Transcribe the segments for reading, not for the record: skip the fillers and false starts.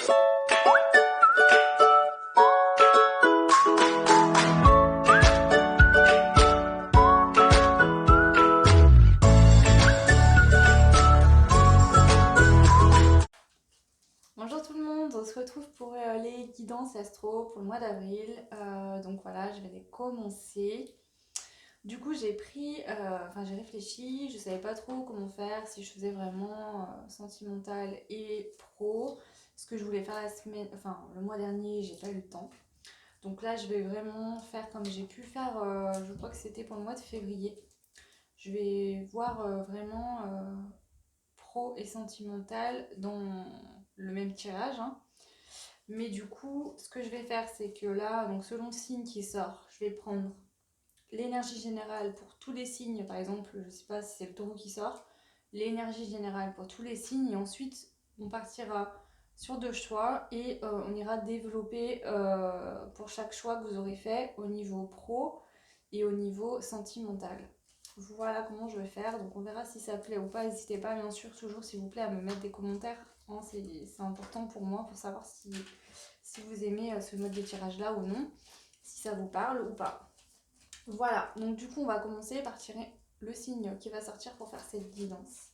Bonjour tout le monde, on se retrouve pour les guidances astro pour le mois d'avril. Donc voilà, je vais les commencer. Du coup, j'ai réfléchi, je savais pas trop comment faire, si je faisais vraiment sentimental et pro. Ce que je voulais faire le mois dernier, j'ai pas eu le temps. Donc là, je vais vraiment faire comme j'ai pu faire, je crois que c'était pour le mois de février. Je vais voir vraiment pro et sentimental dans le même tirage, hein. Mais du coup, ce que je vais faire, c'est que là, donc selon le signe qui sort, je vais prendre l'énergie générale pour tous les signes. Par exemple, je ne sais pas si c'est le taureau qui sort, l'énergie générale pour tous les signes. Et ensuite, on partira sur deux choix et on ira développer pour chaque choix que vous aurez fait au niveau pro et au niveau sentimental. Voilà comment je vais faire. Donc on verra si ça plaît ou pas. N'hésitez pas, bien sûr, toujours s'il vous plaît, à me mettre des commentaires, hein. C'est important pour moi pour savoir si vous aimez ce mode de tirage là ou non, si ça vous parle ou pas. Voilà, donc du coup on va commencer par tirer le signe qui va sortir pour faire cette guidance.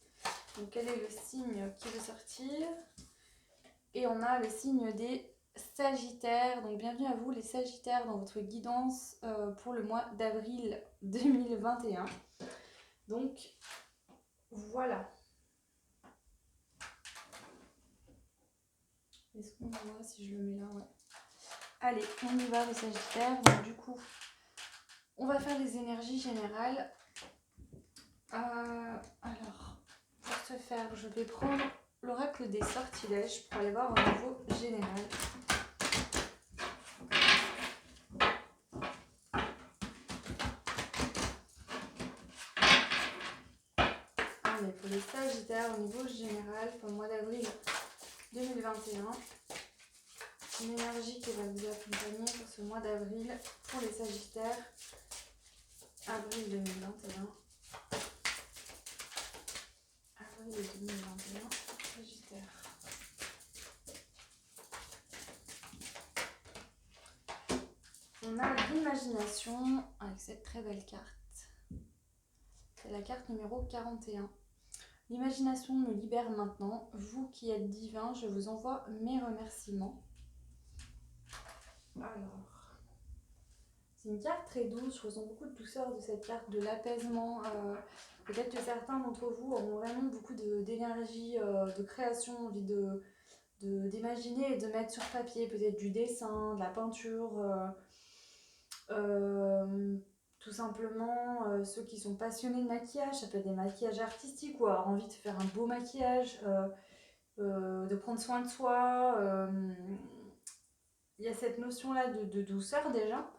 Donc quel est le signe qui veut sortir? Et on a le signe des Sagittaires. Donc bienvenue à vous les Sagittaires dans votre guidance pour le mois d'avril 2021. Donc voilà. Est-ce qu'on voit si je le mets là? Ouais. Allez, on y va les Sagittaires. Donc du coup, on va faire les énergies générales. Alors, pour ce faire, je vais prendre l'oracle des sortilèges pour aller voir au niveau général. Allez, pour les Sagittaires, au niveau général, pour le mois d'avril 2021, une énergie qui va vous accompagner pour ce mois d'avril pour les Sagittaires, avril 2021. Avril 2021, Sagittaire. On a l'imagination avec cette très belle carte. C'est la carte numéro 41. L'imagination me libère maintenant. Vous qui êtes divin, je vous envoie mes remerciements. Alors, c'est une carte très douce. Je ressens beaucoup de douceur de cette carte, de l'apaisement. Peut-être que certains d'entre vous auront vraiment beaucoup d'énergie, de création, envie d'imaginer et de mettre sur papier, peut-être du dessin, de la peinture. Tout simplement, ceux qui sont passionnés de maquillage, ça peut être des maquillages artistiques ou avoir envie de faire un beau maquillage, de prendre soin de soi. Il y a cette notion-là de douceur déjà.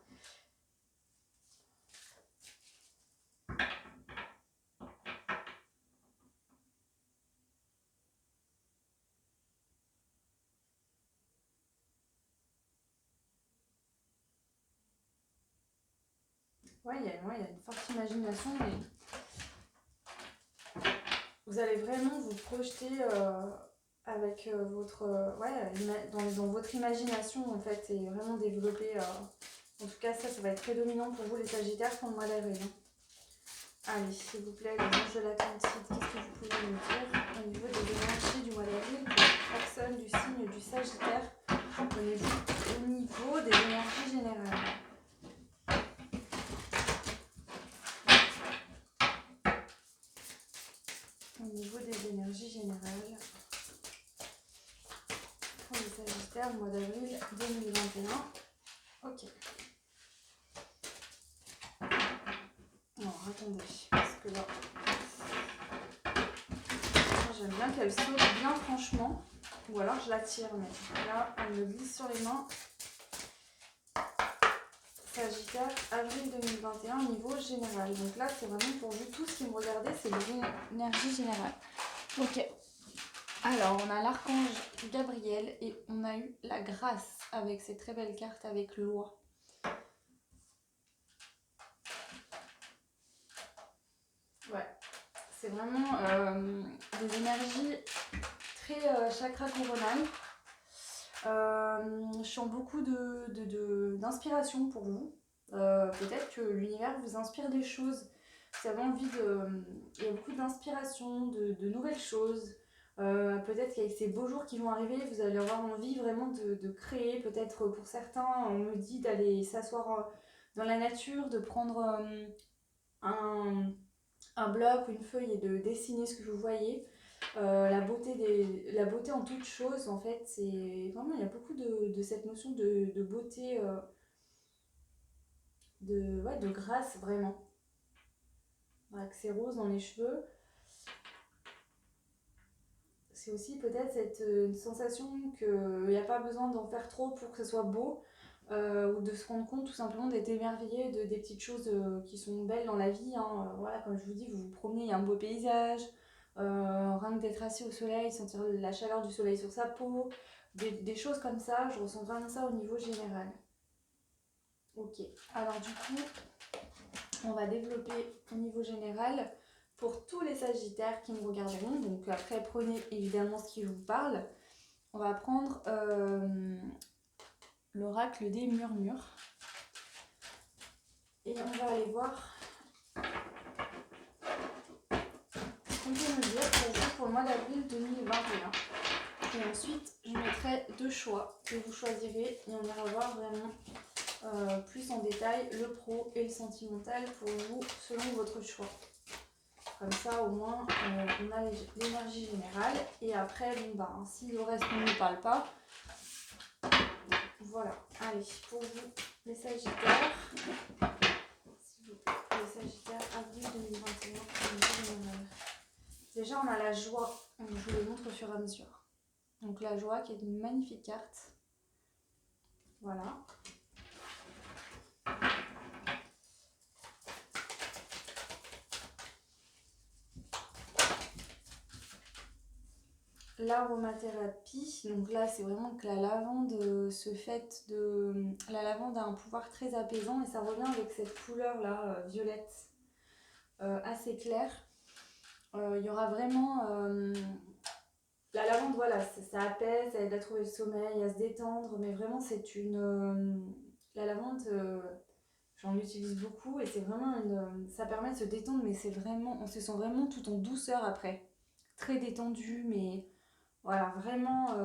Ouais, il y a une forte imagination, mais vous allez vraiment vous projeter avec votre dans votre imagination en fait, et vraiment développer. En tout cas, ça va être prédominant pour vous les Sagittaires pour le mois d'avril. Allez, s'il vous plaît, les anges de l'Atlantide, qu'est-ce que vous pouvez nous dire au niveau des énergies du mois d'avril pour les personnes du signe du Sagittaire, au niveau des énergies générales? Au niveau des énergies générales pour les Sagittaires, mois d'avril 2021. Ok. Alors attendez, parce que là, j'aime bien qu'elle saute bien franchement, ou alors je la tire, mais là, elle me glisse sur les mains. Sagittaire, avril 2021 au niveau général. Donc là, c'est vraiment pour vous tous qui me regardez, c'est l'énergie générale. Ok. Alors, on a l'archange Gabriel et on a eu la grâce avec ces très belles cartes avec loi. Ouais, c'est vraiment des énergies très chakra coronal. Je sens beaucoup d'inspiration pour vous. Peut-être que l'univers vous inspire des choses. Vous avez envie de... Il y a beaucoup d'inspiration, de nouvelles choses. Peut-être qu'avec ces beaux jours qui vont arriver, vous allez avoir envie vraiment de créer. Peut-être pour certains, on me dit d'aller s'asseoir dans la nature, de prendre un, un bloc ou une feuille et de dessiner ce que vous voyez. La beauté en toute chose, en fait, c'est vraiment, il y a beaucoup de cette notion de beauté, ouais, de grâce, vraiment. Avec ces roses dans les cheveux. C'est aussi peut-être cette sensation qu'il n'y a pas besoin d'en faire trop pour que ce soit beau, ou de se rendre compte tout simplement d'être émerveillé des petites choses qui sont belles dans la vie. Hein. Voilà, comme je vous dis, vous vous promenez, il y a un beau paysage, rien que d'être assis au soleil, sentir la chaleur du soleil sur sa peau, des choses comme ça, je ressens vraiment ça au niveau général. Ok, alors du coup, on va développer au niveau général pour tous les sagittaires qui me regarderont. Donc après, prenez évidemment ce qui vous parle. On va prendre l'oracle des murmures. Et on va aller voir ce qu'on peut me dire pour vous pour le mois d'avril 2021. Et ensuite, je mettrai 2 choix que vous choisirez et on ira voir vraiment plus en détail le pro et le sentimental pour vous selon votre choix. Comme ça, au moins, on a l'énergie générale. Et après, bon, bah, si le reste ne nous parle pas, voilà. Allez, pour vous, les sagittaires. S'il vous plaît, les sagittaires, avril 2021. Déjà, on a la joie. Je vous le montre au fur et à mesure. Donc, la joie qui est une magnifique carte. Voilà. L'aromathérapie, donc là c'est vraiment que la lavande, la lavande a un pouvoir très apaisant et ça revient avec cette couleur là violette assez claire. Il y aura vraiment la lavande, voilà, ça apaise, ça aide à trouver le sommeil, à se détendre, mais vraiment c'est la lavande, j'en utilise beaucoup et c'est vraiment ça permet de se détendre, mais c'est vraiment, on se sent vraiment tout en douceur après, très détendu, mais voilà, vraiment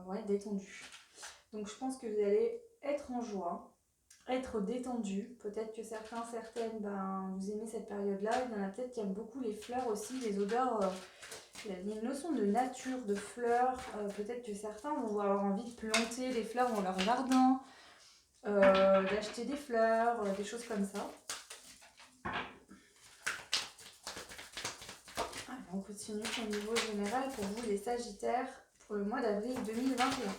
ouais, détendu. Donc je pense que vous allez être en joie, être détendu. Peut-être que certaines, ben, vous aimez cette période-là. Il y en a peut-être qui aiment beaucoup les fleurs aussi, les odeurs. Il y a une notion de nature, de fleurs. Peut-être que certains vont avoir envie de planter des fleurs dans leur jardin, d'acheter des fleurs, des choses comme ça. On continue au niveau général pour vous les sagittaires pour le mois d'avril 2021.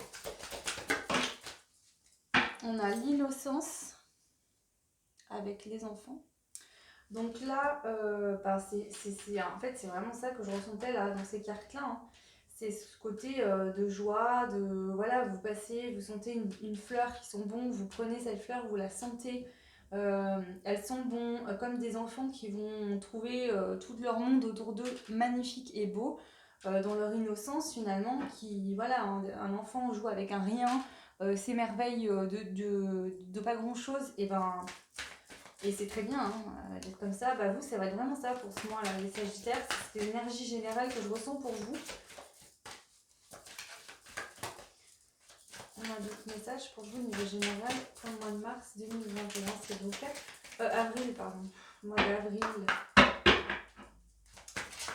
On a l'innocence avec les enfants. Donc là, en fait c'est vraiment ça que je ressentais là dans ces cartes-là. Hein. C'est ce côté de joie, voilà, vous passez, vous sentez une fleur qui sent bon, vous prenez cette fleur, vous la sentez. Elles sont bons, comme des enfants qui vont trouver tout leur monde autour d'eux magnifique et beau, dans leur innocence finalement, voilà, un enfant joue avec un rien, s'émerveille de pas grand chose, et c'est très bien d'être comme ça. Bah vous, ça va être vraiment ça pour ce mois-là, les sagittaires, c'est l'énergie générale que je ressens pour vous. On a d'autres messages pour vous au niveau général pour le mois de mars 2021, c'est vos cartes. Avril, pardon. Mois d'avril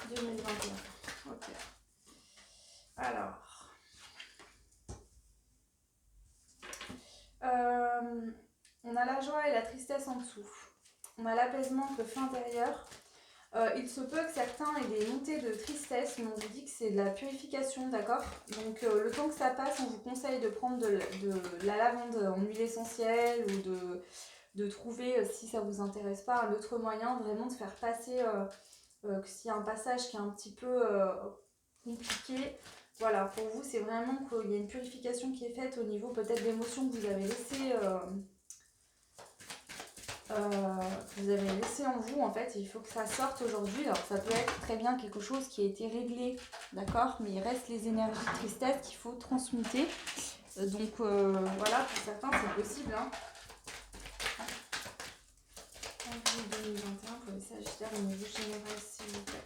2021. Ok. Alors. On a la joie et la tristesse en dessous. On a l'apaisement, le feu intérieur. Il se peut que certains aient des montées de tristesse, mais on vous dit que c'est de la purification, d'accord? Donc le temps que ça passe, on vous conseille de prendre de la lavande en huile essentielle ou de trouver, si ça ne vous intéresse pas, un autre moyen vraiment de faire passer, que s'il y a un passage qui est un petit peu compliqué. Voilà, pour vous, c'est vraiment qu'il y a une purification qui est faite au niveau peut-être d'émotions que vous avez laissées en vous, en fait, il faut que ça sorte aujourd'hui. Alors ça peut être très bien quelque chose qui a été réglé, d'accord, mais il reste les énergies de tristesse qu'il faut transmuter. Donc voilà, pour certains c'est possible. Hein. Avril 2021 pour les Sagittaires au niveau général, s'il vous plaît.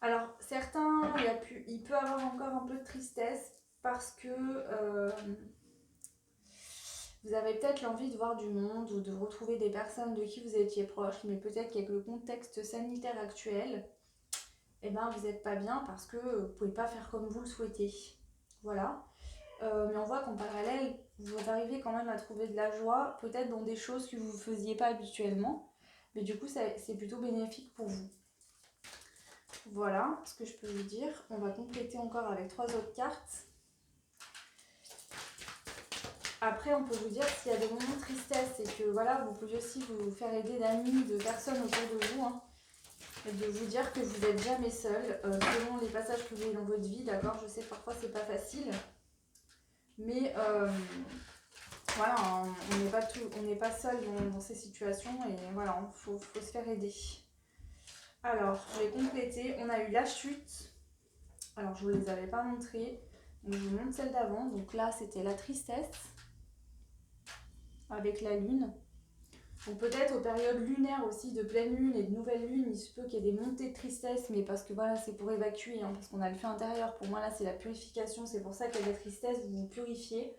Alors, certains, il peut avoir encore un peu de tristesse parce que vous avez peut-être l'envie de voir du monde ou de retrouver des personnes de qui vous étiez proche, mais peut-être qu'avec le contexte sanitaire actuel, eh ben, vous n'êtes pas bien parce que vous ne pouvez pas faire comme vous le souhaitez. Voilà. Mais on voit qu'en parallèle, vous arrivez quand même à trouver de la joie, peut-être dans des choses que vous ne faisiez pas habituellement, mais du coup, c'est plutôt bénéfique pour vous. Voilà ce que je peux vous dire. On va compléter encore avec 3 autres cartes. Après, on peut vous dire s'il y a des moments de tristesse et que voilà, vous pouvez aussi vous faire aider d'amis, de personnes autour de vous, hein, et de vous dire que vous n'êtes jamais seul, selon les passages que vous avez dans votre vie, d'accord. Je sais que parfois c'est pas facile, mais voilà, on n'est pas seul dans ces situations et voilà, il faut se faire aider. Alors, je vais compléter. On a eu la chute. Alors, je ne vous les avais pas montrées. Donc, je vous montre celle d'avant. Donc là, c'était la tristesse avec la lune. Donc peut-être aux périodes lunaires aussi, de pleine lune et de nouvelle lune, il se peut qu'il y ait des montées de tristesse, mais parce que voilà, c'est pour évacuer, hein, parce qu'on a le feu intérieur. Pour moi, là, c'est la purification. C'est pour ça qu'il y a des tristesses, vous vous purifiez.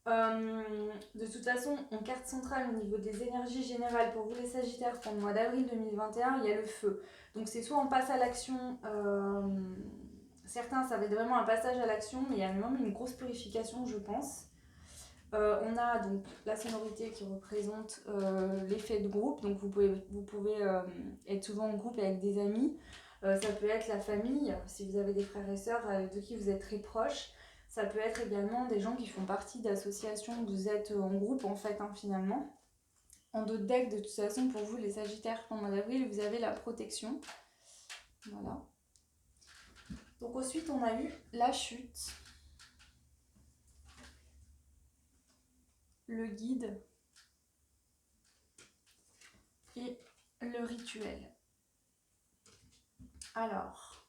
De toute façon, en carte centrale au niveau des énergies générales pour vous les Sagittaires pour le mois d'avril 2021, il y a le feu. Donc c'est soit on passe à l'action, certains ça va être vraiment un passage à l'action, mais il y a même une grosse purification je pense. On a donc la sonorité qui représente l'effet de groupe, donc vous pouvez être souvent en groupe avec des amis. Ça peut être la famille, si vous avez des frères et sœurs de qui vous êtes très proches. Ça peut être également des gens qui font partie d'associations, vous êtes en groupe en fait, hein, finalement. En d'autres decks, de toute façon, pour vous les Sagittaires, pendant le mois d'avril, vous avez la protection. Voilà. Donc ensuite, on a eu la chute, le guide et le rituel. Alors,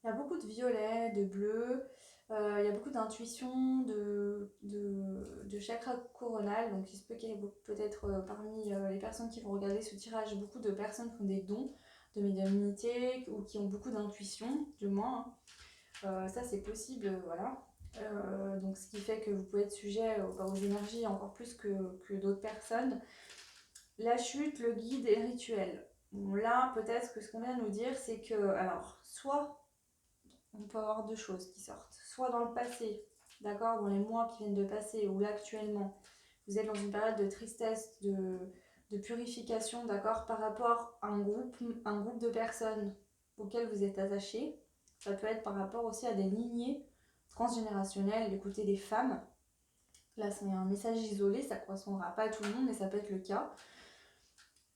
il y a beaucoup de violet, de bleu, il y a beaucoup d'intuition, de chakra coronal, donc il se peut qu'il y ait peut-être parmi les personnes qui vont regarder ce tirage, beaucoup de personnes qui ont des dons de médiumnité ou qui ont beaucoup d'intuition, du moins. Ça c'est possible, voilà. Donc ce qui fait que vous pouvez être sujet aux énergies encore plus que d'autres personnes. La chute, le guide et le rituel. Bon, là, peut-être que ce qu'on vient de nous dire, c'est que, alors, soit on peut avoir deux choses qui sortent. Soit dans le passé, d'accord, dans les mois qui viennent de passer, ou là actuellement, vous êtes dans une période de tristesse, de purification, d'accord, par rapport à un groupe de personnes auxquelles vous êtes attaché. Ça peut être par rapport aussi à des lignées transgénérationnelles du côté des femmes. Là, c'est un message isolé, ça ne correspondra pas à tout le monde, mais ça peut être le cas.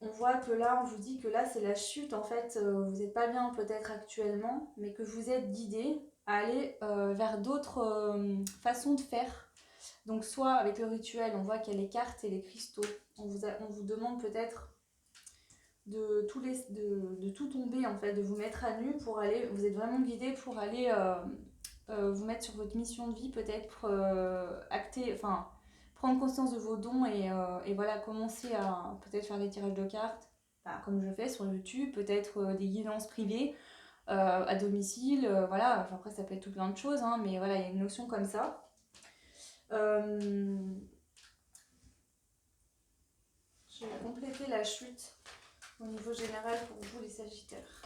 On voit que là, on vous dit que là, c'est la chute. En fait, vous n'êtes pas bien peut-être actuellement, mais que vous êtes guidé à aller vers d'autres façons de faire. Donc, soit avec le rituel, on voit qu'il y a les cartes et les cristaux. On vous demande peut-être de tout tomber, en fait, de vous mettre à nu pour aller. Vous êtes vraiment guidé pour aller vous mettre sur votre mission de vie, peut-être acter. Enfin, prendre conscience de vos dons et voilà, commencer à peut-être faire des tirages de cartes, comme je fais sur YouTube, peut-être des guidances privées à domicile, voilà, enfin, après ça peut être tout plein de choses, hein, mais voilà, il y a une notion comme ça. Je vais compléter la chute au niveau général pour vous les Sagittaires.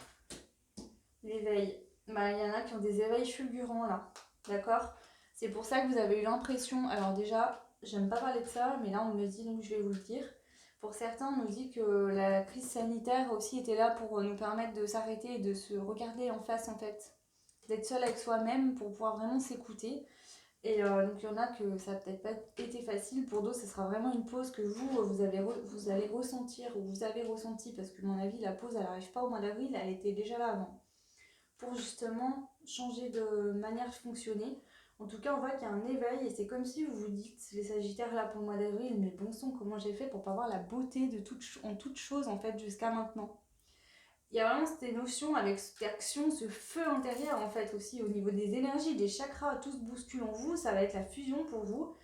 L'éveil, il y en a qui ont des éveils fulgurants là, d'accord. C'est pour ça que vous avez eu l'impression, alors déjà, j'aime pas parler de ça, mais là on me dit, donc je vais vous le dire. Pour certains, on nous dit que la crise sanitaire aussi était là pour nous permettre de s'arrêter et de se regarder en face en fait. D'être seul avec soi-même pour pouvoir vraiment s'écouter. Et donc il y en a que ça n'a peut-être pas été facile, pour d'autres ce sera vraiment une pause que vous allez ressentir ou vous avez ressenti, parce que à mon avis la pause elle n'arrive pas au mois d'avril, elle était déjà là avant. Pour justement changer de manière de fonctionner. En tout cas, on voit qu'il y a un éveil et c'est comme si vous vous dites, les Sagittaires là pour le mois d'avril, mais bon sang, comment j'ai fait pour pas voir la beauté de en toute chose en fait jusqu'à maintenant. Il y a vraiment cette notion avec cette action, ce feu intérieur en fait aussi au niveau des énergies, des chakras, tout se bouscule en vous, ça va être la fusion pour vous.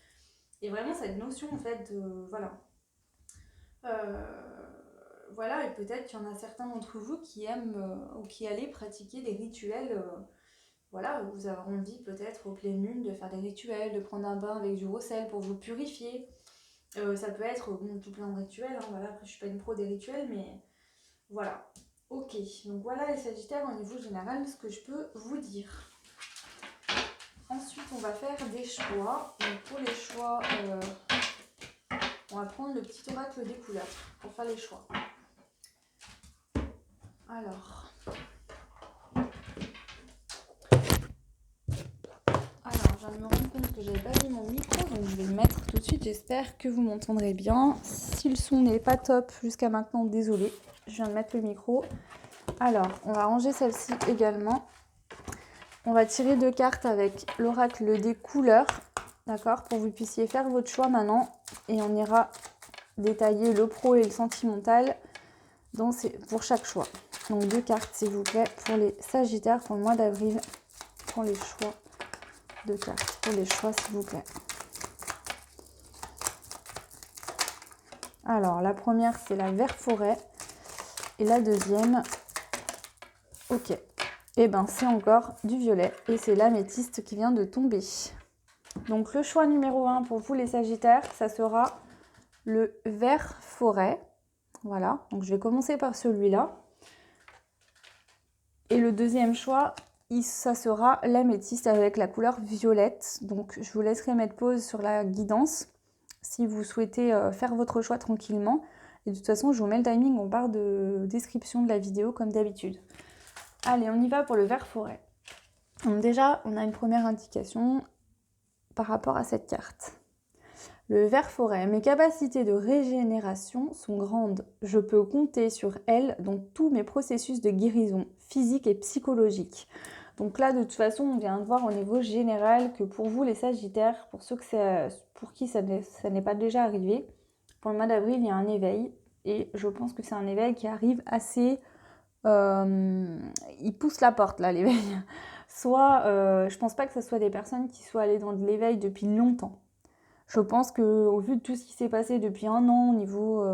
Et vraiment cette notion en fait de, voilà. Euh, voilà, et peut-être qu'il y en a certains d'entre vous qui aiment ou qui allaient pratiquer des rituels. Voilà, vous avez envie peut-être aux pleines lunes de faire des rituels, de prendre un bain avec du gros sel pour vous purifier. Ça peut être bon, tout plein de rituels, hein, voilà, après je suis pas une pro des rituels, mais voilà. Ok, donc voilà les Sagittaires au niveau général, ce que je peux vous dire. Ensuite, on va faire des choix. Donc pour les choix, on va prendre le petit oracle des couleurs pour faire les choix. Alors, je viens de me rendre compte que j'avais pas mis mon micro, donc je vais le mettre tout de suite. J'espère que vous m'entendrez bien. Si le son n'est pas top jusqu'à maintenant, désolé. Je viens de mettre le micro. Alors, on va ranger celle-ci également. On va tirer 2 cartes avec l'oracle des couleurs, d'accord, pour que vous puissiez faire votre choix maintenant. Et on ira détailler le pro et le sentimental pour chaque choix. Donc 2 cartes, s'il vous plaît, pour les Sagittaires pour le mois d'avril, pour les choix. 2 cartes pour les choix, s'il vous plaît. Alors, la première, c'est la vert forêt. Et la deuxième, ok. Et ben, c'est encore du violet. Et c'est l'améthyste qui vient de tomber. Donc, le choix numéro 1 pour vous, les Sagittaires, ça sera le vert forêt. Voilà. Donc, je vais commencer par celui-là. Et le deuxième choix, ça sera l'améthyste avec la couleur violette. Donc, je vous laisserai mettre pause sur la guidance si vous souhaitez faire votre choix tranquillement. Et de toute façon, je vous mets le timing en barre de description de la vidéo comme d'habitude. Allez, on y va pour le vert forêt. Donc déjà, on a une première indication par rapport à cette carte. Le vert forêt, mes capacités de régénération sont grandes. Je peux compter sur elles dans tous mes processus de guérison physique et psychologique. Donc là, de toute façon, on vient de voir au niveau général que pour vous, les Sagittaires, pour ceux pour qui ça n'est pas déjà arrivé, pour le mois d'avril, il y a un éveil. Et je pense que c'est un éveil qui arrive assez... il pousse la porte, là, l'éveil. Soit, je pense pas que ce soit des personnes qui soient allées dans de l'éveil depuis longtemps. Je pense qu'au vu de tout ce qui s'est passé depuis 1 an, au niveau...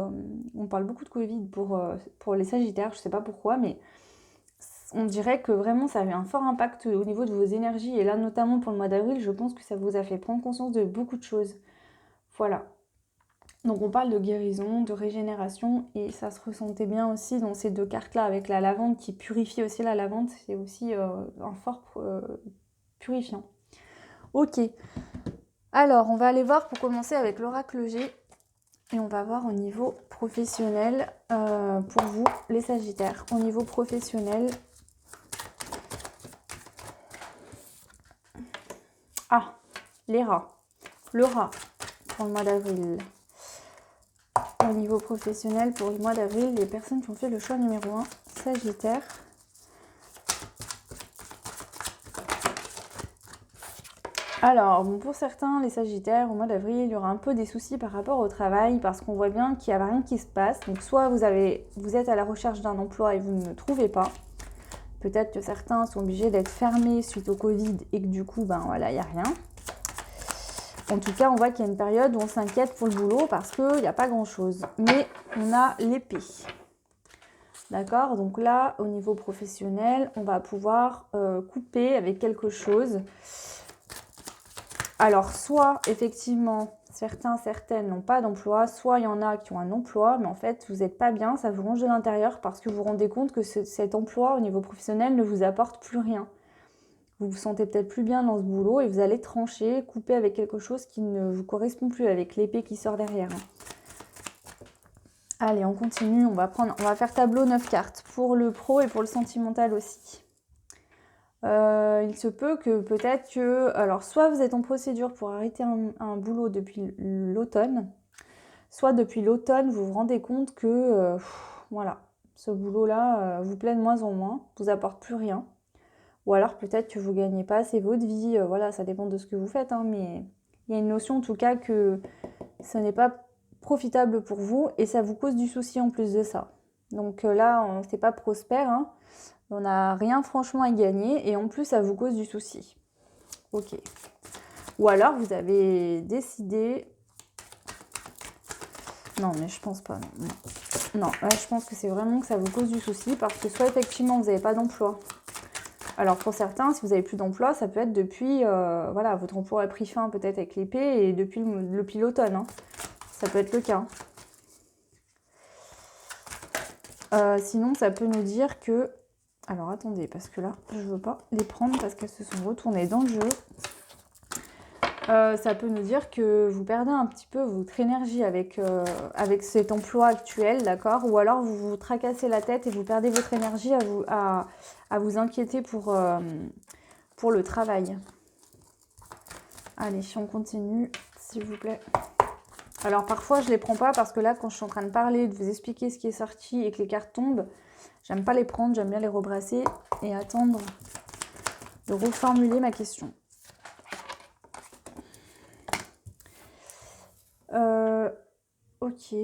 on parle beaucoup de Covid pour les Sagittaires, je sais pas pourquoi, mais on dirait que vraiment ça a eu un fort impact au niveau de vos énergies. Et là, notamment pour le mois d'avril, je pense que ça vous a fait prendre conscience de beaucoup de choses. Voilà. Donc on parle de guérison, de régénération, et ça se ressentait bien aussi dans ces 2 cartes-là, avec la lavande qui purifie aussi. La lavande, c'est aussi un fort purifiant. Ok. Alors, on va aller voir pour commencer avec l'oracle G. Et on va voir au niveau professionnel pour vous, les Sagittaires. Au niveau professionnel... Ah, les rats. Le rat pour le mois d'avril. Au niveau professionnel, pour le mois d'avril, les personnes qui ont fait le choix numéro 1, Sagittaire. Alors, bon, pour certains, les Sagittaires, au mois d'avril, il y aura un peu des soucis par rapport au travail parce qu'on voit bien qu'il n'y a rien qui se passe. Donc, soit vous êtes à la recherche d'un emploi et vous ne le trouvez pas. Peut-être que certains sont obligés d'être fermés suite au Covid et que du coup, ben voilà, il n'y a rien. En tout cas, on voit qu'il y a une période où on s'inquiète pour le boulot parce qu'il n'y a pas grand-chose. Mais on a l'épée. D'accord? Donc là, au niveau professionnel, on va pouvoir couper avec quelque chose. Alors, soit, effectivement, certaines n'ont pas d'emploi, soit il y en a qui ont un emploi, mais en fait, vous n'êtes pas bien, ça vous ronge de l'intérieur parce que vous vous rendez compte que cet emploi, au niveau professionnel, ne vous apporte plus rien. Vous vous sentez peut-être plus bien dans ce boulot et vous allez trancher, couper avec quelque chose qui ne vous correspond plus, avec l'épée qui sort derrière. Allez, on continue, on va faire tableau 9 cartes, pour le pro et pour le sentimental aussi. Il se peut que peut-être que... Alors, soit vous êtes en procédure pour arrêter un boulot depuis l'automne, soit depuis l'automne, vous vous rendez compte que, voilà, ce boulot-là vous plaît de moins en moins, vous apporte plus rien. Ou alors peut-être que vous ne gagnez pas assez votre vie. Voilà, ça dépend de ce que vous faites, hein, mais il y a une notion en tout cas que ce n'est pas profitable pour vous et ça vous cause du souci en plus de ça. Donc là, c'est pas prospère, hein. On n'a rien franchement à gagner et en plus ça vous cause du souci. Ok. Ou alors vous avez décidé... Non, mais je pense pas. Non, non là, je pense que c'est vraiment que ça vous cause du souci parce que soit effectivement vous n'avez pas d'emploi. Alors pour certains, si vous n'avez plus d'emploi, ça peut être depuis, voilà, votre emploi a pris fin peut-être avec l'épée et depuis l'automne, hein. Ça peut être le cas. Sinon, ça peut nous dire que... Alors attendez, parce que là, je ne veux pas les prendre parce qu'elles se sont retournées dans le jeu. Ça peut nous dire que vous perdez un petit peu votre énergie avec cet emploi actuel, d'accord? Ou alors vous vous tracassez la tête et vous perdez votre énergie à vous inquiéter pour le travail. Allez, on continue, s'il vous plaît. Alors parfois, je ne les prends pas parce que là, quand je suis en train de parler, de vous expliquer ce qui est sorti et que les cartes tombent, j'aime pas les prendre, j'aime bien les rebrasser et attendre de reformuler ma question. Ok.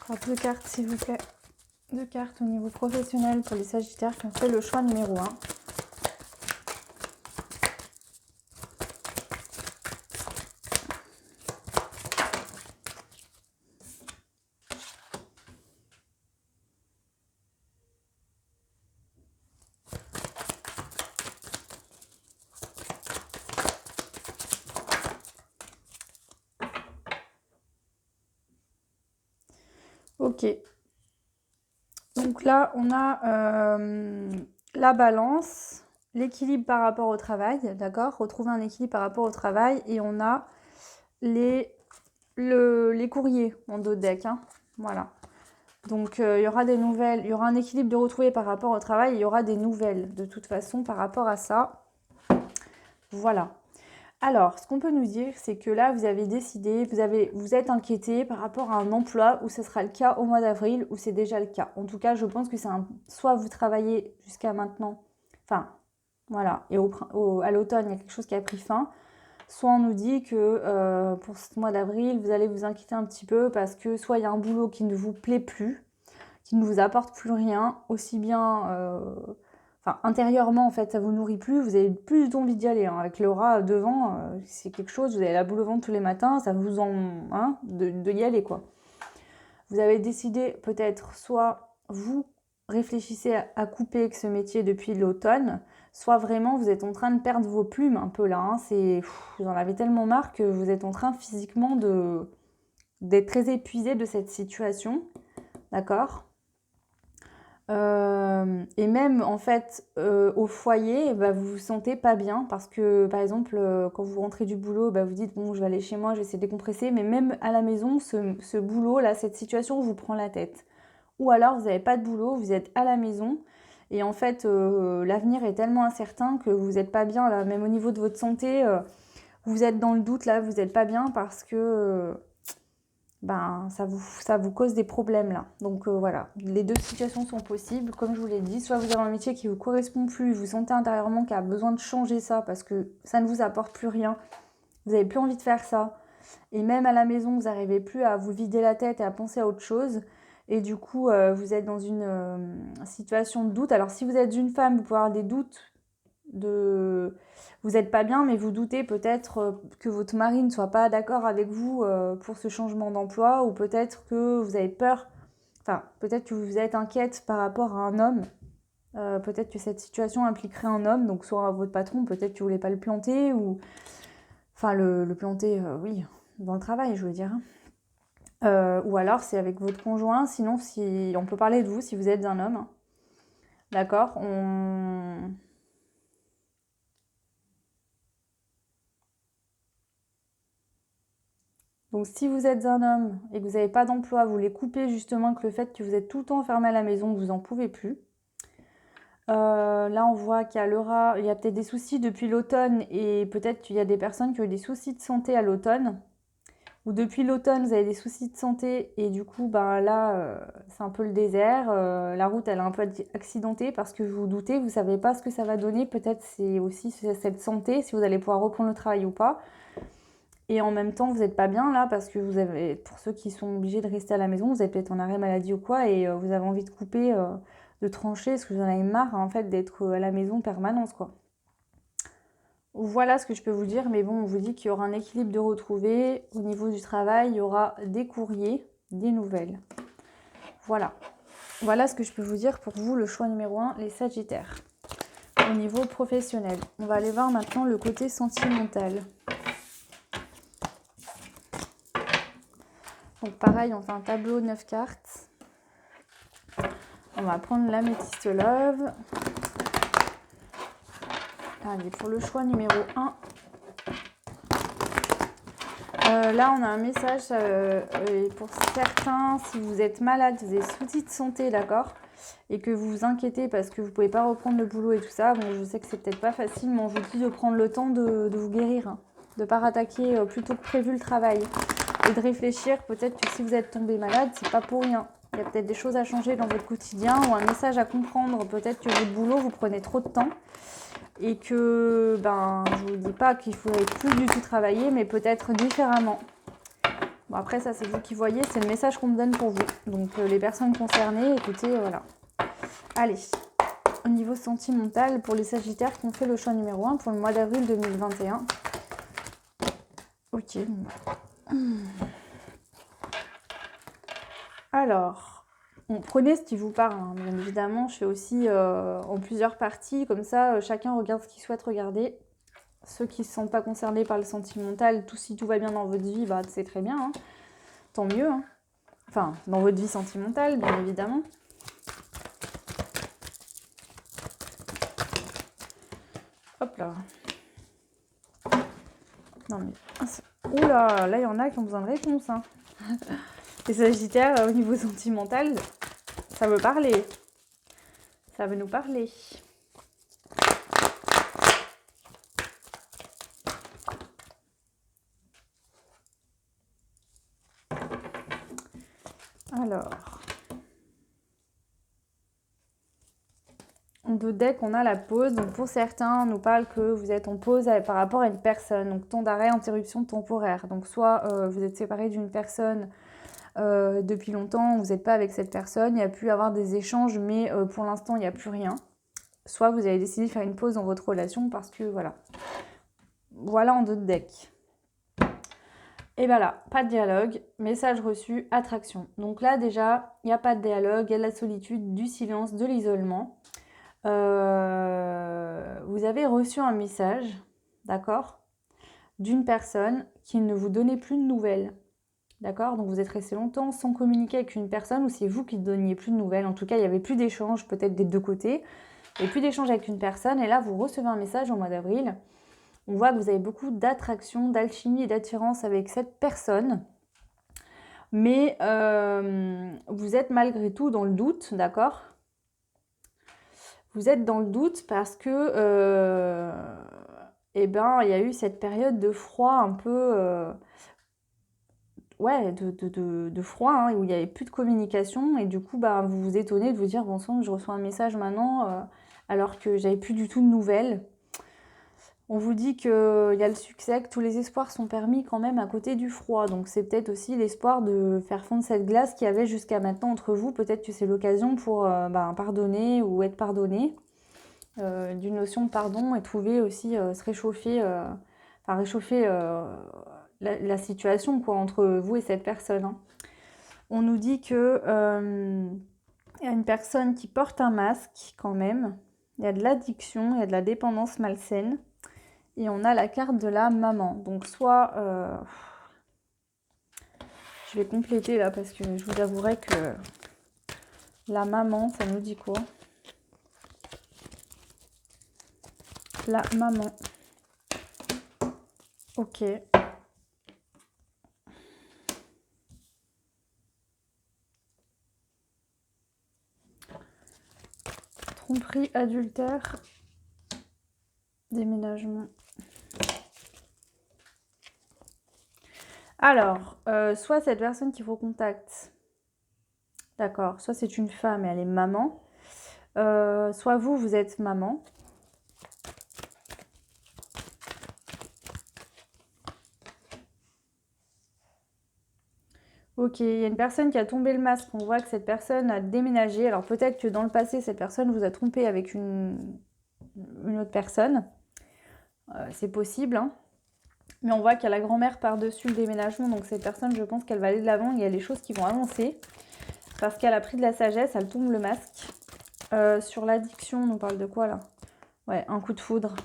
Encore 2 cartes, s'il vous plaît. 2 cartes au niveau professionnel pour les Sagittaires qui ont fait le choix numéro 1. Ok. Donc là, on a la balance, l'équilibre par rapport au travail, d'accord? Retrouver un équilibre par rapport au travail. Et on a les courriers en dos de deck, hein. Voilà. Donc il y aura des nouvelles, il y aura un équilibre de retrouver par rapport au travail, il y aura des nouvelles de toute façon par rapport à ça. Voilà. Alors, ce qu'on peut nous dire, c'est que là, vous avez décidé, vous êtes inquiété par rapport à un emploi où ce sera le cas au mois d'avril, ou c'est déjà le cas. En tout cas, je pense que c'est soit vous travaillez jusqu'à maintenant, enfin, voilà, et à l'automne, il y a quelque chose qui a pris fin, soit on nous dit que pour ce mois d'avril, vous allez vous inquiéter un petit peu parce que soit il y a un boulot qui ne vous plaît plus, qui ne vous apporte plus rien, aussi bien... Enfin, intérieurement, en fait, ça vous nourrit plus, vous avez plus envie d'y aller, hein. Avec le rat devant, c'est quelque chose, vous avez la boule au ventre tous les matins, ça vous hein, de y aller, quoi. Vous avez décidé peut-être, soit vous réfléchissez à couper avec ce métier depuis l'automne, soit vraiment vous êtes en train de perdre vos plumes un peu là, hein. Vous en avez tellement marre que vous êtes en train physiquement d'être très épuisé de cette situation, d'accord? Et même en fait au foyer, bah, vous vous sentez pas bien parce que par exemple quand vous rentrez du boulot, bah, vous dites bon je vais aller chez moi, je vais essayer de décompresser, mais même à la maison, ce boulot là, cette situation vous prend la tête. Ou alors vous n'avez pas de boulot, vous êtes à la maison et en fait l'avenir est tellement incertain que vous n'êtes pas bien là, même au niveau de votre santé, vous êtes dans le doute là, vous n'êtes pas bien parce que ben, ça vous cause des problèmes là. Donc voilà, les deux situations sont possibles. Comme je vous l'ai dit, soit vous avez un métier qui ne vous correspond plus, vous sentez intérieurement qu'il y a besoin de changer ça parce que ça ne vous apporte plus rien, vous n'avez plus envie de faire ça. Et même à la maison, vous n'arrivez plus à vous vider la tête et à penser à autre chose. Et du coup, vous êtes dans une situation de doute. Alors si vous êtes une femme, vous pouvez avoir des doutes vous n'êtes pas bien, mais vous doutez peut-être que votre mari ne soit pas d'accord avec vous pour ce changement d'emploi, ou peut-être que vous avez peur, enfin peut-être que vous êtes inquiète par rapport à un homme, peut-être que cette situation impliquerait un homme, donc soit votre patron, peut-être que vous voulez pas le planter, ou enfin le planter, oui, dans le travail, je veux dire, hein. Ou alors c'est avec votre conjoint, sinon si on peut parler de vous si vous êtes un homme, hein. D'accord, Donc si vous êtes un homme et que vous n'avez pas d'emploi, vous voulez couper justement que le fait que vous êtes tout le temps enfermé à la maison, vous n'en pouvez plus. Là, on voit qu'il y a le rat, il y a peut-être des soucis depuis l'automne et peut-être qu'il y a des personnes qui ont eu des soucis de santé à l'automne. Ou depuis l'automne, vous avez des soucis de santé et du coup, ben là, c'est un peu le désert. La route, elle est un peu accidentée parce que vous vous doutez, vous savez pas ce que ça va donner. Peut-être c'est aussi cette santé, si vous allez pouvoir reprendre le travail ou pas. Et en même temps, vous n'êtes pas bien là parce que vous avez, pour ceux qui sont obligés de rester à la maison, vous êtes peut-être en arrêt maladie ou quoi et vous avez envie de couper, de trancher parce que vous en avez marre en fait d'être à la maison en permanence quoi. Voilà ce que je peux vous dire, mais bon, on vous dit qu'il y aura un équilibre de retrouver. Au niveau du travail, il y aura des courriers, des nouvelles. Voilà. Voilà ce que je peux vous dire pour vous, le choix numéro 1, les Sagittaires. Au niveau professionnel, on va aller voir maintenant le côté sentimental. Donc pareil, on fait un tableau 9 cartes. On va prendre l'améthyste love. Allez, pour le choix numéro 1. Là, on a un message pour certains, si vous êtes malade, vous avez des soucis de santé, d'accord, et que vous vous inquiétez parce que vous ne pouvez pas reprendre le boulot et tout ça. Bon, je sais que c'est peut-être pas facile, mais on vous dit de prendre le temps de vous guérir, hein, de ne pas rattaquer plus tôt que prévu le travail et de réfléchir. Peut-être que si vous êtes tombé malade, c'est pas pour rien. Il y a peut-être des choses à changer dans votre quotidien ou un message à comprendre. Peut-être que votre boulot, vous prenez trop de temps. Et que, ben, je ne vous dis pas qu'il ne faudrait plus du tout travailler, mais peut-être différemment. Bon, après, ça, c'est vous qui voyez, c'est le message qu'on me donne pour vous. Donc, les personnes concernées, écoutez, voilà. Allez, au niveau sentimental, pour les Sagittaires qui ont fait le choix numéro 1 pour le mois d'avril 2021. Ok. Alors, prenez ce qui vous parle, hein. Bien évidemment, je fais aussi en plusieurs parties, comme ça, chacun regarde ce qu'il souhaite regarder. Ceux qui ne sont pas concernés par le sentimental, si tout va bien dans votre vie, bah, c'est très bien, hein. Tant mieux, hein. Enfin, dans votre vie sentimentale, bien évidemment. Hop là. Non mais... Oula, là, il y en a qui ont besoin de réponse, hein. Les Sagittaires, au niveau sentimental, ça veut parler. Ça veut nous parler. Alors... De deck, on a la pause. Donc pour certains, on nous parle que vous êtes en pause par rapport à une personne. Donc temps d'arrêt, interruption temporaire. Donc soit vous êtes séparé d'une personne depuis longtemps, vous n'êtes pas avec cette personne, il y a pu avoir des échanges, mais pour l'instant, il n'y a plus rien. Soit vous avez décidé de faire une pause dans votre relation parce que voilà. Voilà en deux decks. Et bien là, pas de dialogue, message reçu, attraction. Donc là déjà, il n'y a pas de dialogue, il y a de la solitude, du silence, de l'isolement. Vous avez reçu un message, d'accord, d'une personne qui ne vous donnait plus de nouvelles. D'accord, donc vous êtes resté longtemps sans communiquer avec une personne ou c'est vous qui ne donniez plus de nouvelles. En tout cas, il n'y avait plus d'échanges peut-être des deux côtés. Il n'y avait plus d'échanges avec une personne et là, vous recevez un message au mois d'avril. On voit que vous avez beaucoup d'attraction, d'alchimie et d'attirance avec cette personne. Mais vous êtes malgré tout dans le doute, d'accord ? Vous êtes dans le doute parce que eh ben, il y a eu cette période de froid un peu... ouais, de froid, hein, où il n'y avait plus de communication. Et du coup, bah, vous vous étonnez de vous dire, bon sang, je reçois un message maintenant, alors que j'avais plus du tout de nouvelles. On vous dit qu'il y a le succès, que tous les espoirs sont permis quand même à côté du froid. Donc c'est peut-être aussi l'espoir de faire fondre cette glace qu'il y avait jusqu'à maintenant entre vous. Peut-être que c'est l'occasion pour pardonner ou être pardonné. D'une notion de pardon et trouver aussi se réchauffer, réchauffer la situation quoi, entre vous et cette personne. Hein. On nous dit que y a une personne qui porte un masque quand même. Il y a de l'addiction, il y a de la dépendance malsaine. Et on a la carte de la maman. Donc soit... je vais compléter là parce que je vous avouerai que la maman, ça nous dit quoi ? La maman. Ok. 3 Tromperie, adultère, déménagement. Alors, soit cette personne qui vous contacte, d'accord, soit c'est une femme et elle est maman, soit vous, vous êtes maman. Ok, il y a une personne qui a tombé le masque, on voit que cette personne a déménagé. Alors peut-être que dans le passé, cette personne vous a trompé avec une autre personne. C'est possible, hein. Mais on voit qu'il y a la grand-mère par-dessus le déménagement, donc cette personne, je pense qu'elle va aller de l'avant. Il y a des choses qui vont avancer parce qu'elle a pris de la sagesse, elle tombe le masque. Sur l'addiction, on nous parle de quoi là? Ouais, un coup de foudre.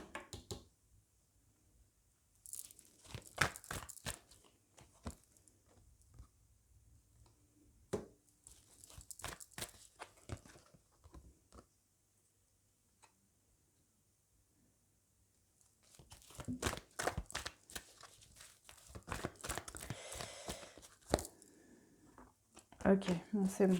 Ok, bon, c'est bon.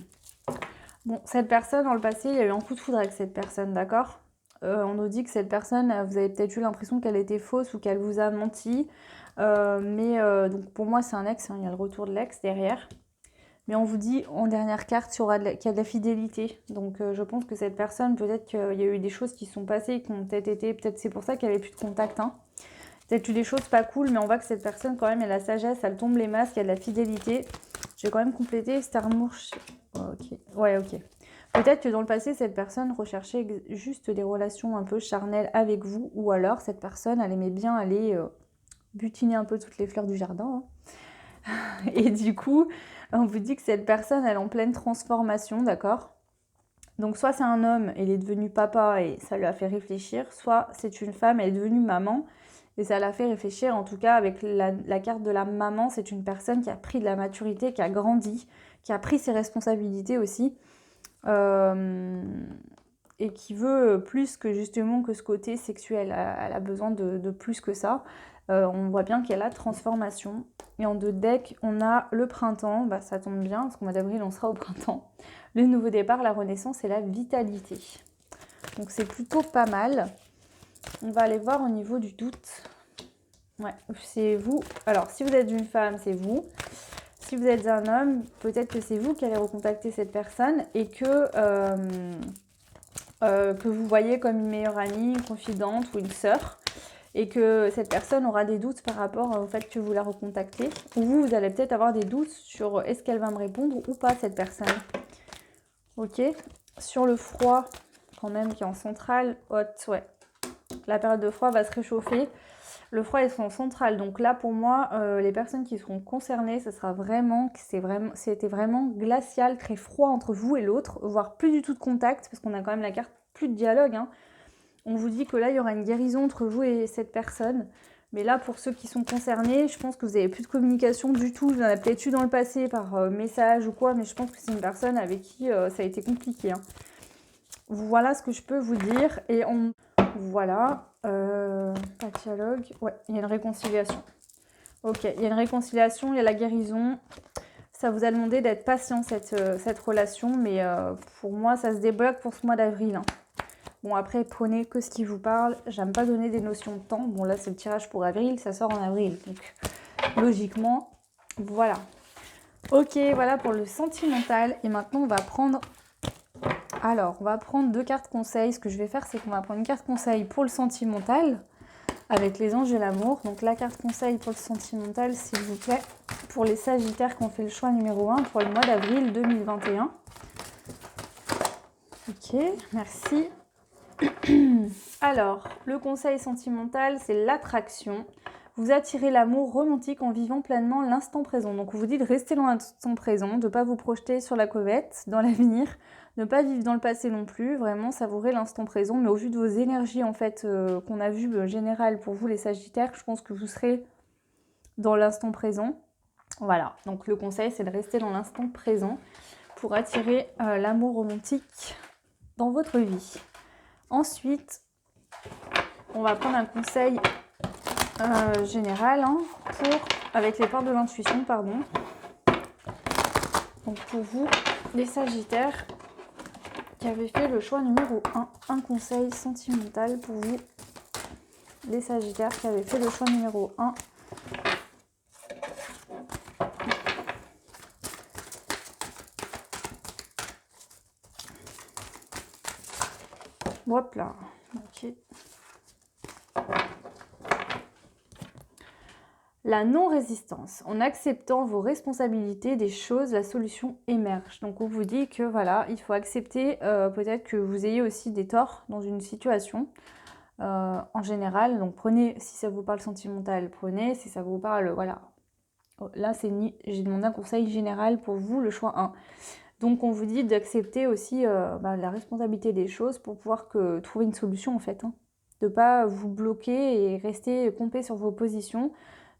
Bon, cette personne, dans le passé, il y a eu un coup de foudre avec cette personne, d'accord? On nous dit que cette personne, vous avez peut-être eu l'impression qu'elle était fausse ou qu'elle vous a menti. Donc pour moi, c'est un ex, hein, il y a le retour de l'ex derrière. Mais on vous dit en dernière carte qu'il y a de la fidélité. Donc je pense que cette personne, peut-être qu'il y a eu des choses qui se sont passées, qui ont peut-être été... Peut-être c'est pour ça qu'il n'y avait plus de contact, hein. Peut-être eu des choses pas cool, mais on voit que cette personne, quand même, elle a la sagesse, elle tombe les masques, il y a de la fidélité. Je vais quand même compléter Star Amour. Ok. Ouais, ok. Peut-être que dans le passé, cette personne recherchait juste des relations un peu charnelles avec vous, ou alors cette personne, elle aimait bien aller butiner un peu toutes les fleurs du jardin, hein. Et du coup, on vous dit que cette personne, elle est en pleine transformation, d'accord? Donc soit c'est un homme, il est devenu papa et ça lui a fait réfléchir, soit c'est une femme, elle est devenue maman et ça l'a fait réfléchir. En tout cas, avec la carte de la maman, c'est une personne qui a pris de la maturité, qui a grandi, qui a pris ses responsabilités aussi. Et qui veut plus que justement que ce côté sexuel. Elle a besoin de plus que ça. On voit bien qu'il y a la transformation. Et en 2 decks, on a le printemps. Bah, ça tombe bien, parce qu'au mois d'avril, on sera au printemps. Le nouveau départ, la renaissance et la vitalité. Donc c'est plutôt pas mal. On va aller voir au niveau du doute. Ouais, c'est vous. Alors, si vous êtes une femme, c'est vous. Si vous êtes un homme, peut-être que c'est vous qui allez recontacter cette personne et que vous voyez comme une meilleure amie, une confidente ou une sœur, et que cette personne aura des doutes par rapport au fait que vous la recontactez, ou vous allez peut-être avoir des doutes sur est-ce qu'elle va me répondre ou pas, cette personne. Ok. Sur le froid, quand même, qui est en centrale, haute, ouais. La période de froid va se réchauffer. Le froid est en centrale, donc là pour moi, les personnes qui seront concernées, ce sera c'était vraiment glacial, très froid entre vous et l'autre, voire plus du tout de contact, parce qu'on a quand même la carte plus de dialogue, hein. On vous dit que là, il y aura une guérison entre vous et cette personne. Mais là, pour ceux qui sont concernés, je pense que vous n'avez plus de communication du tout. Vous en avez peut-être eu dans le passé par message ou quoi, mais je pense que c'est une personne avec qui ça a été compliqué, hein. Voilà ce que je peux vous dire. Et voilà. Pas de dialogue. Ouais, il y a une réconciliation. Ok, il y a une réconciliation, il y a la guérison. Ça vous a demandé d'être patient, cette relation, mais pour moi, ça se débloque pour ce mois d'avril, hein. Bon, après, prenez que ce qui vous parle. J'aime pas donner des notions de temps. Bon, là, c'est le tirage pour avril, ça sort en avril. Donc, logiquement, voilà. Ok, voilà pour le sentimental. Et maintenant, on va prendre... Alors, on va prendre 2 cartes conseils. Ce que je vais faire, c'est qu'on va prendre une carte conseil pour le sentimental, avec les anges de l'amour. Donc, la carte conseil pour le sentimental, s'il vous plaît, pour les sagittaires qui ont fait le choix numéro 1 pour le mois d'avril 2021. Ok, merci. Alors, le conseil sentimental, c'est l'attraction. Vous attirez l'amour romantique en vivant pleinement l'instant présent. Donc, on vous dit de rester dans l'instant présent, de ne pas vous projeter sur la covette, dans l'avenir, ne pas vivre dans le passé non plus, vraiment savourer l'instant présent. Mais au vu de vos énergies, en fait, qu'on a vues générales pour vous, les sagittaires, je pense que vous serez dans l'instant présent. Voilà, donc le conseil, c'est de rester dans l'instant présent pour attirer l'amour romantique dans votre vie. Ensuite, on va prendre un conseil général, hein, avec les portes de l'intuition, pardon. Donc pour vous, les sagittaires, qui avait fait le choix numéro 1. Un conseil sentimental pour vous, les Sagittaires qui avaient fait le choix numéro 1. Hop là, ok. La non-résistance. En acceptant vos responsabilités des choses, la solution émerge. Donc on vous dit que voilà, il faut accepter peut-être que vous ayez aussi des torts dans une situation en général. Donc prenez, si ça vous parle sentimental, prenez. Si ça vous parle, voilà. Là, j'ai demandé un conseil général pour vous, le choix 1. Donc on vous dit d'accepter aussi la responsabilité des choses pour pouvoir trouver une solution en fait. Hein. De ne pas vous bloquer et rester campé sur vos positions,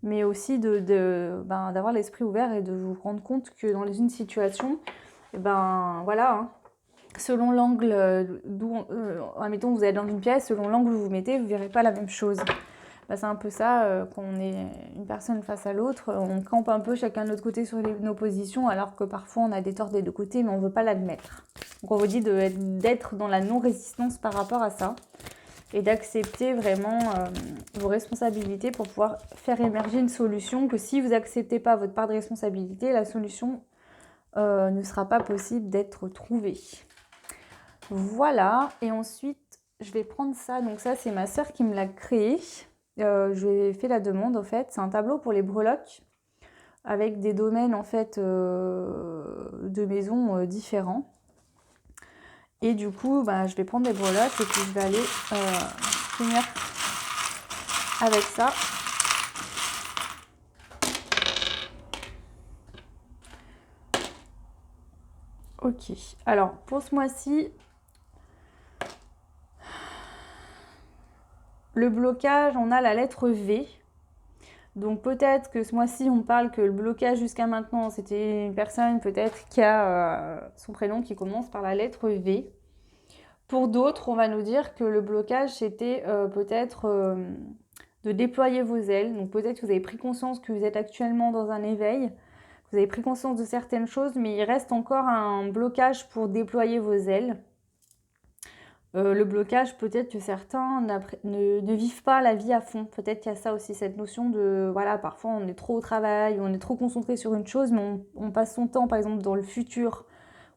mais aussi d'avoir l'esprit ouvert et de vous rendre compte que dans une situation, voilà, hein, selon l'angle admettons vous êtes dans une pièce, selon l'angle où vous vous mettez, vous ne verrez pas la même chose. C'est un peu ça, quand on est une personne face à l'autre, on campe un peu chacun de notre côté sur nos positions, alors que parfois on a des torts des deux côtés, mais on ne veut pas l'admettre. Donc on vous dit d'être dans la non-résistance par rapport à ça, et d'accepter vraiment vos responsabilités pour pouvoir faire émerger une solution, que si vous n'acceptez pas votre part de responsabilité, la solution ne sera pas possible d'être trouvée. Voilà, et ensuite je vais prendre ça, donc ça c'est ma sœur qui me l'a créé. Je lui ai fait la demande en fait, c'est un tableau pour les breloques avec des domaines en fait de maisons différents. Et du coup, je vais prendre des breloques et puis je vais aller finir avec ça. Ok, alors pour ce mois-ci, le blocage, on a la lettre V. Donc peut-être que ce mois-ci, on parle que le blocage jusqu'à maintenant, c'était une personne peut-être qui a son prénom qui commence par la lettre V. Pour d'autres, on va nous dire que le blocage, c'était peut-être de déployer vos ailes. Donc peut-être que vous avez pris conscience que vous êtes actuellement dans un éveil, vous avez pris conscience de certaines choses, mais il reste encore un blocage pour déployer vos ailes. Le blocage, peut-être que certains ne vivent pas la vie à fond. Peut-être qu'il y a ça aussi, cette notion de, voilà, parfois on est trop au travail, on est trop concentré sur une chose, mais on passe son temps, par exemple, dans le futur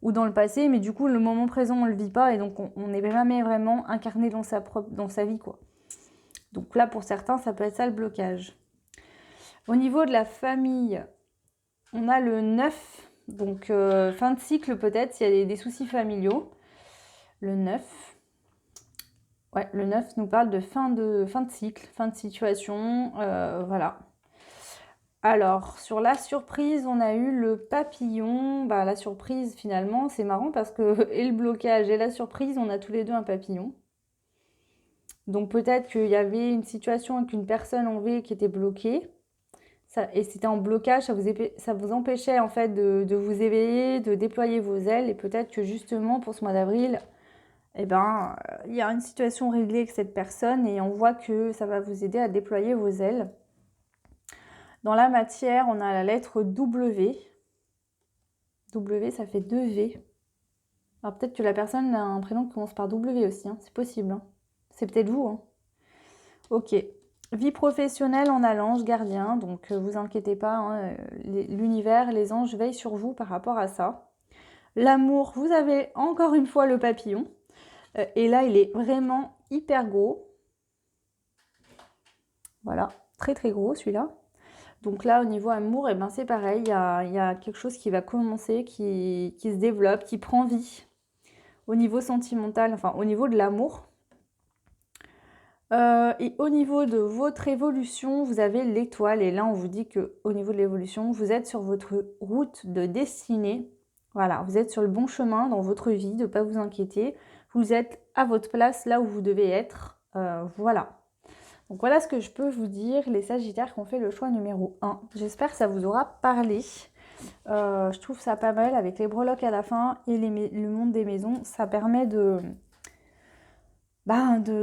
ou dans le passé, mais du coup, le moment présent, on ne le vit pas, et donc on n'est jamais vraiment incarné dans sa vie, quoi. Donc là, pour certains, ça peut être ça le blocage. Au niveau de la famille, on a le 9, donc fin de cycle peut-être, s'il y a des soucis familiaux. Le 9. Ouais, le 9 nous parle de fin de cycle, fin de situation, voilà. Alors, sur la surprise, on a eu le papillon. La surprise, finalement, c'est marrant parce que et le blocage et la surprise, on a tous les deux un papillon. Donc peut-être qu'il y avait une situation avec une personne en V qui était bloquée. Et c'était en blocage, ça vous empêchait en fait de vous éveiller, de déployer vos ailes. Et peut-être que justement, pour ce mois d'avril, il y a une situation réglée avec cette personne et on voit que ça va vous aider à déployer vos ailes. Dans la matière, on a la lettre W. W, ça fait 2 V. Alors peut-être que la personne a un prénom qui commence par W aussi, hein. C'est possible. Hein. C'est peut-être vous. Hein. Ok. Vie professionnelle, on a l'ange gardien, donc vous inquiétez pas, hein, l'univers, les anges veillent sur vous par rapport à ça. L'amour, vous avez encore une fois le papillon. Et là, il est vraiment hyper gros. Voilà, très très gros celui-là. Donc là, au niveau amour, c'est pareil, il y a quelque chose qui va commencer, qui se développe, qui prend vie. Au niveau sentimental, enfin au niveau de l'amour. Et au niveau de votre évolution, vous avez l'étoile. Et là, on vous dit qu'au niveau de l'évolution, vous êtes sur votre route de destinée. Voilà, vous êtes sur le bon chemin dans votre vie, de ne pas vous inquiéter. Vous êtes à votre place, là où vous devez être. Voilà. Donc voilà ce que je peux vous dire, les Sagittaires qui ont fait le choix numéro 1. J'espère que ça vous aura parlé. Je trouve ça pas mal avec les breloques à la fin et le monde des maisons. Ça permet de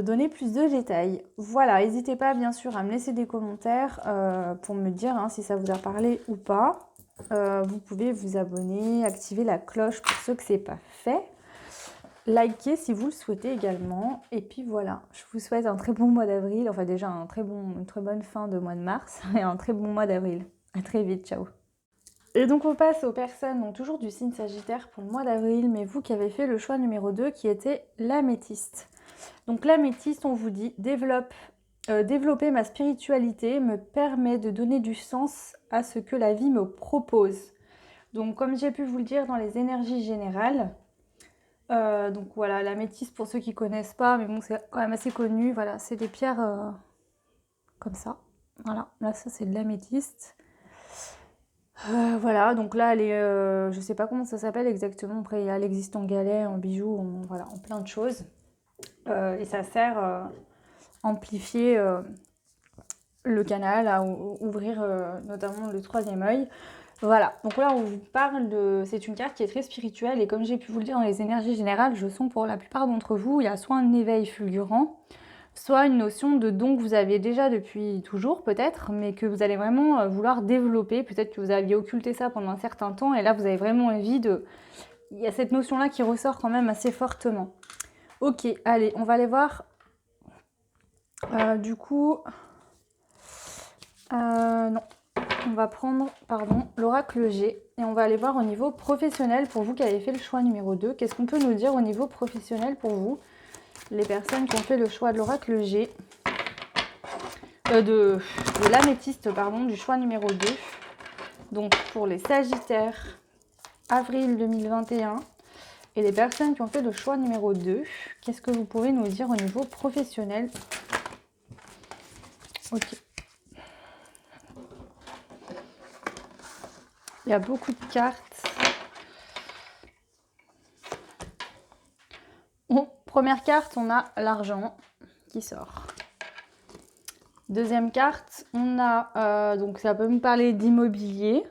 donner plus de détails. Voilà, n'hésitez pas bien sûr à me laisser des commentaires pour me dire si ça vous a parlé ou pas. Vous pouvez vous abonner, activer la cloche pour ceux que c'est pas fait. likez si vous le souhaitez également. Et puis voilà, je vous souhaite un très bon mois d'avril, enfin déjà une très bonne fin de mois de mars et un très bon mois d'avril. À très vite, ciao. Et donc on passe aux personnes, donc toujours du signe Sagittaire pour le mois d'avril, mais vous qui avez fait le choix numéro 2 qui était l'améthyste. Donc l'améthyste, on vous dit, développer ma spiritualité me permet de donner du sens à ce que la vie me propose. Donc comme j'ai pu vous le dire dans les énergies générales, donc voilà, l'améthyste pour ceux qui ne connaissent pas, mais bon c'est quand même assez connu, voilà, c'est des pierres comme ça. Voilà, là ça c'est de l'améthyste. Voilà, donc là, je sais pas comment ça s'appelle exactement. Après, elle existe en galet, en bijoux, voilà, en plein de choses. Et ça sert à amplifier le canal, à ouvrir notamment le troisième œil. Voilà, donc là, on vous parle de... C'est une carte qui est très spirituelle et comme j'ai pu vous le dire dans les énergies générales, je sens pour la plupart d'entre vous, il y a soit un éveil fulgurant, soit une notion de don que vous aviez déjà depuis toujours peut-être, mais que vous allez vraiment vouloir développer. Peut-être que vous aviez occulté ça pendant un certain temps et là vous avez vraiment envie de... Il y a cette notion-là qui ressort quand même assez fortement. Ok, allez, on va aller voir. Du coup... non, on va prendre, pardon, l'oracle G et on va aller voir au niveau professionnel pour vous qui avez fait le choix numéro 2. Qu'est-ce qu'on peut nous dire au niveau professionnel pour vous, les personnes qui ont fait le choix de l'oracle G de l'améthyste, pardon, du choix numéro 2. Donc pour les Sagittaires, avril 2021. Et les personnes qui ont fait le choix numéro 2, qu'est-ce que vous pouvez nous dire au niveau professionnel? Ok. Il y a beaucoup de cartes. Bon, première carte, on a l'argent qui sort. Deuxième carte, on a, donc ça peut me parler d'immobilier.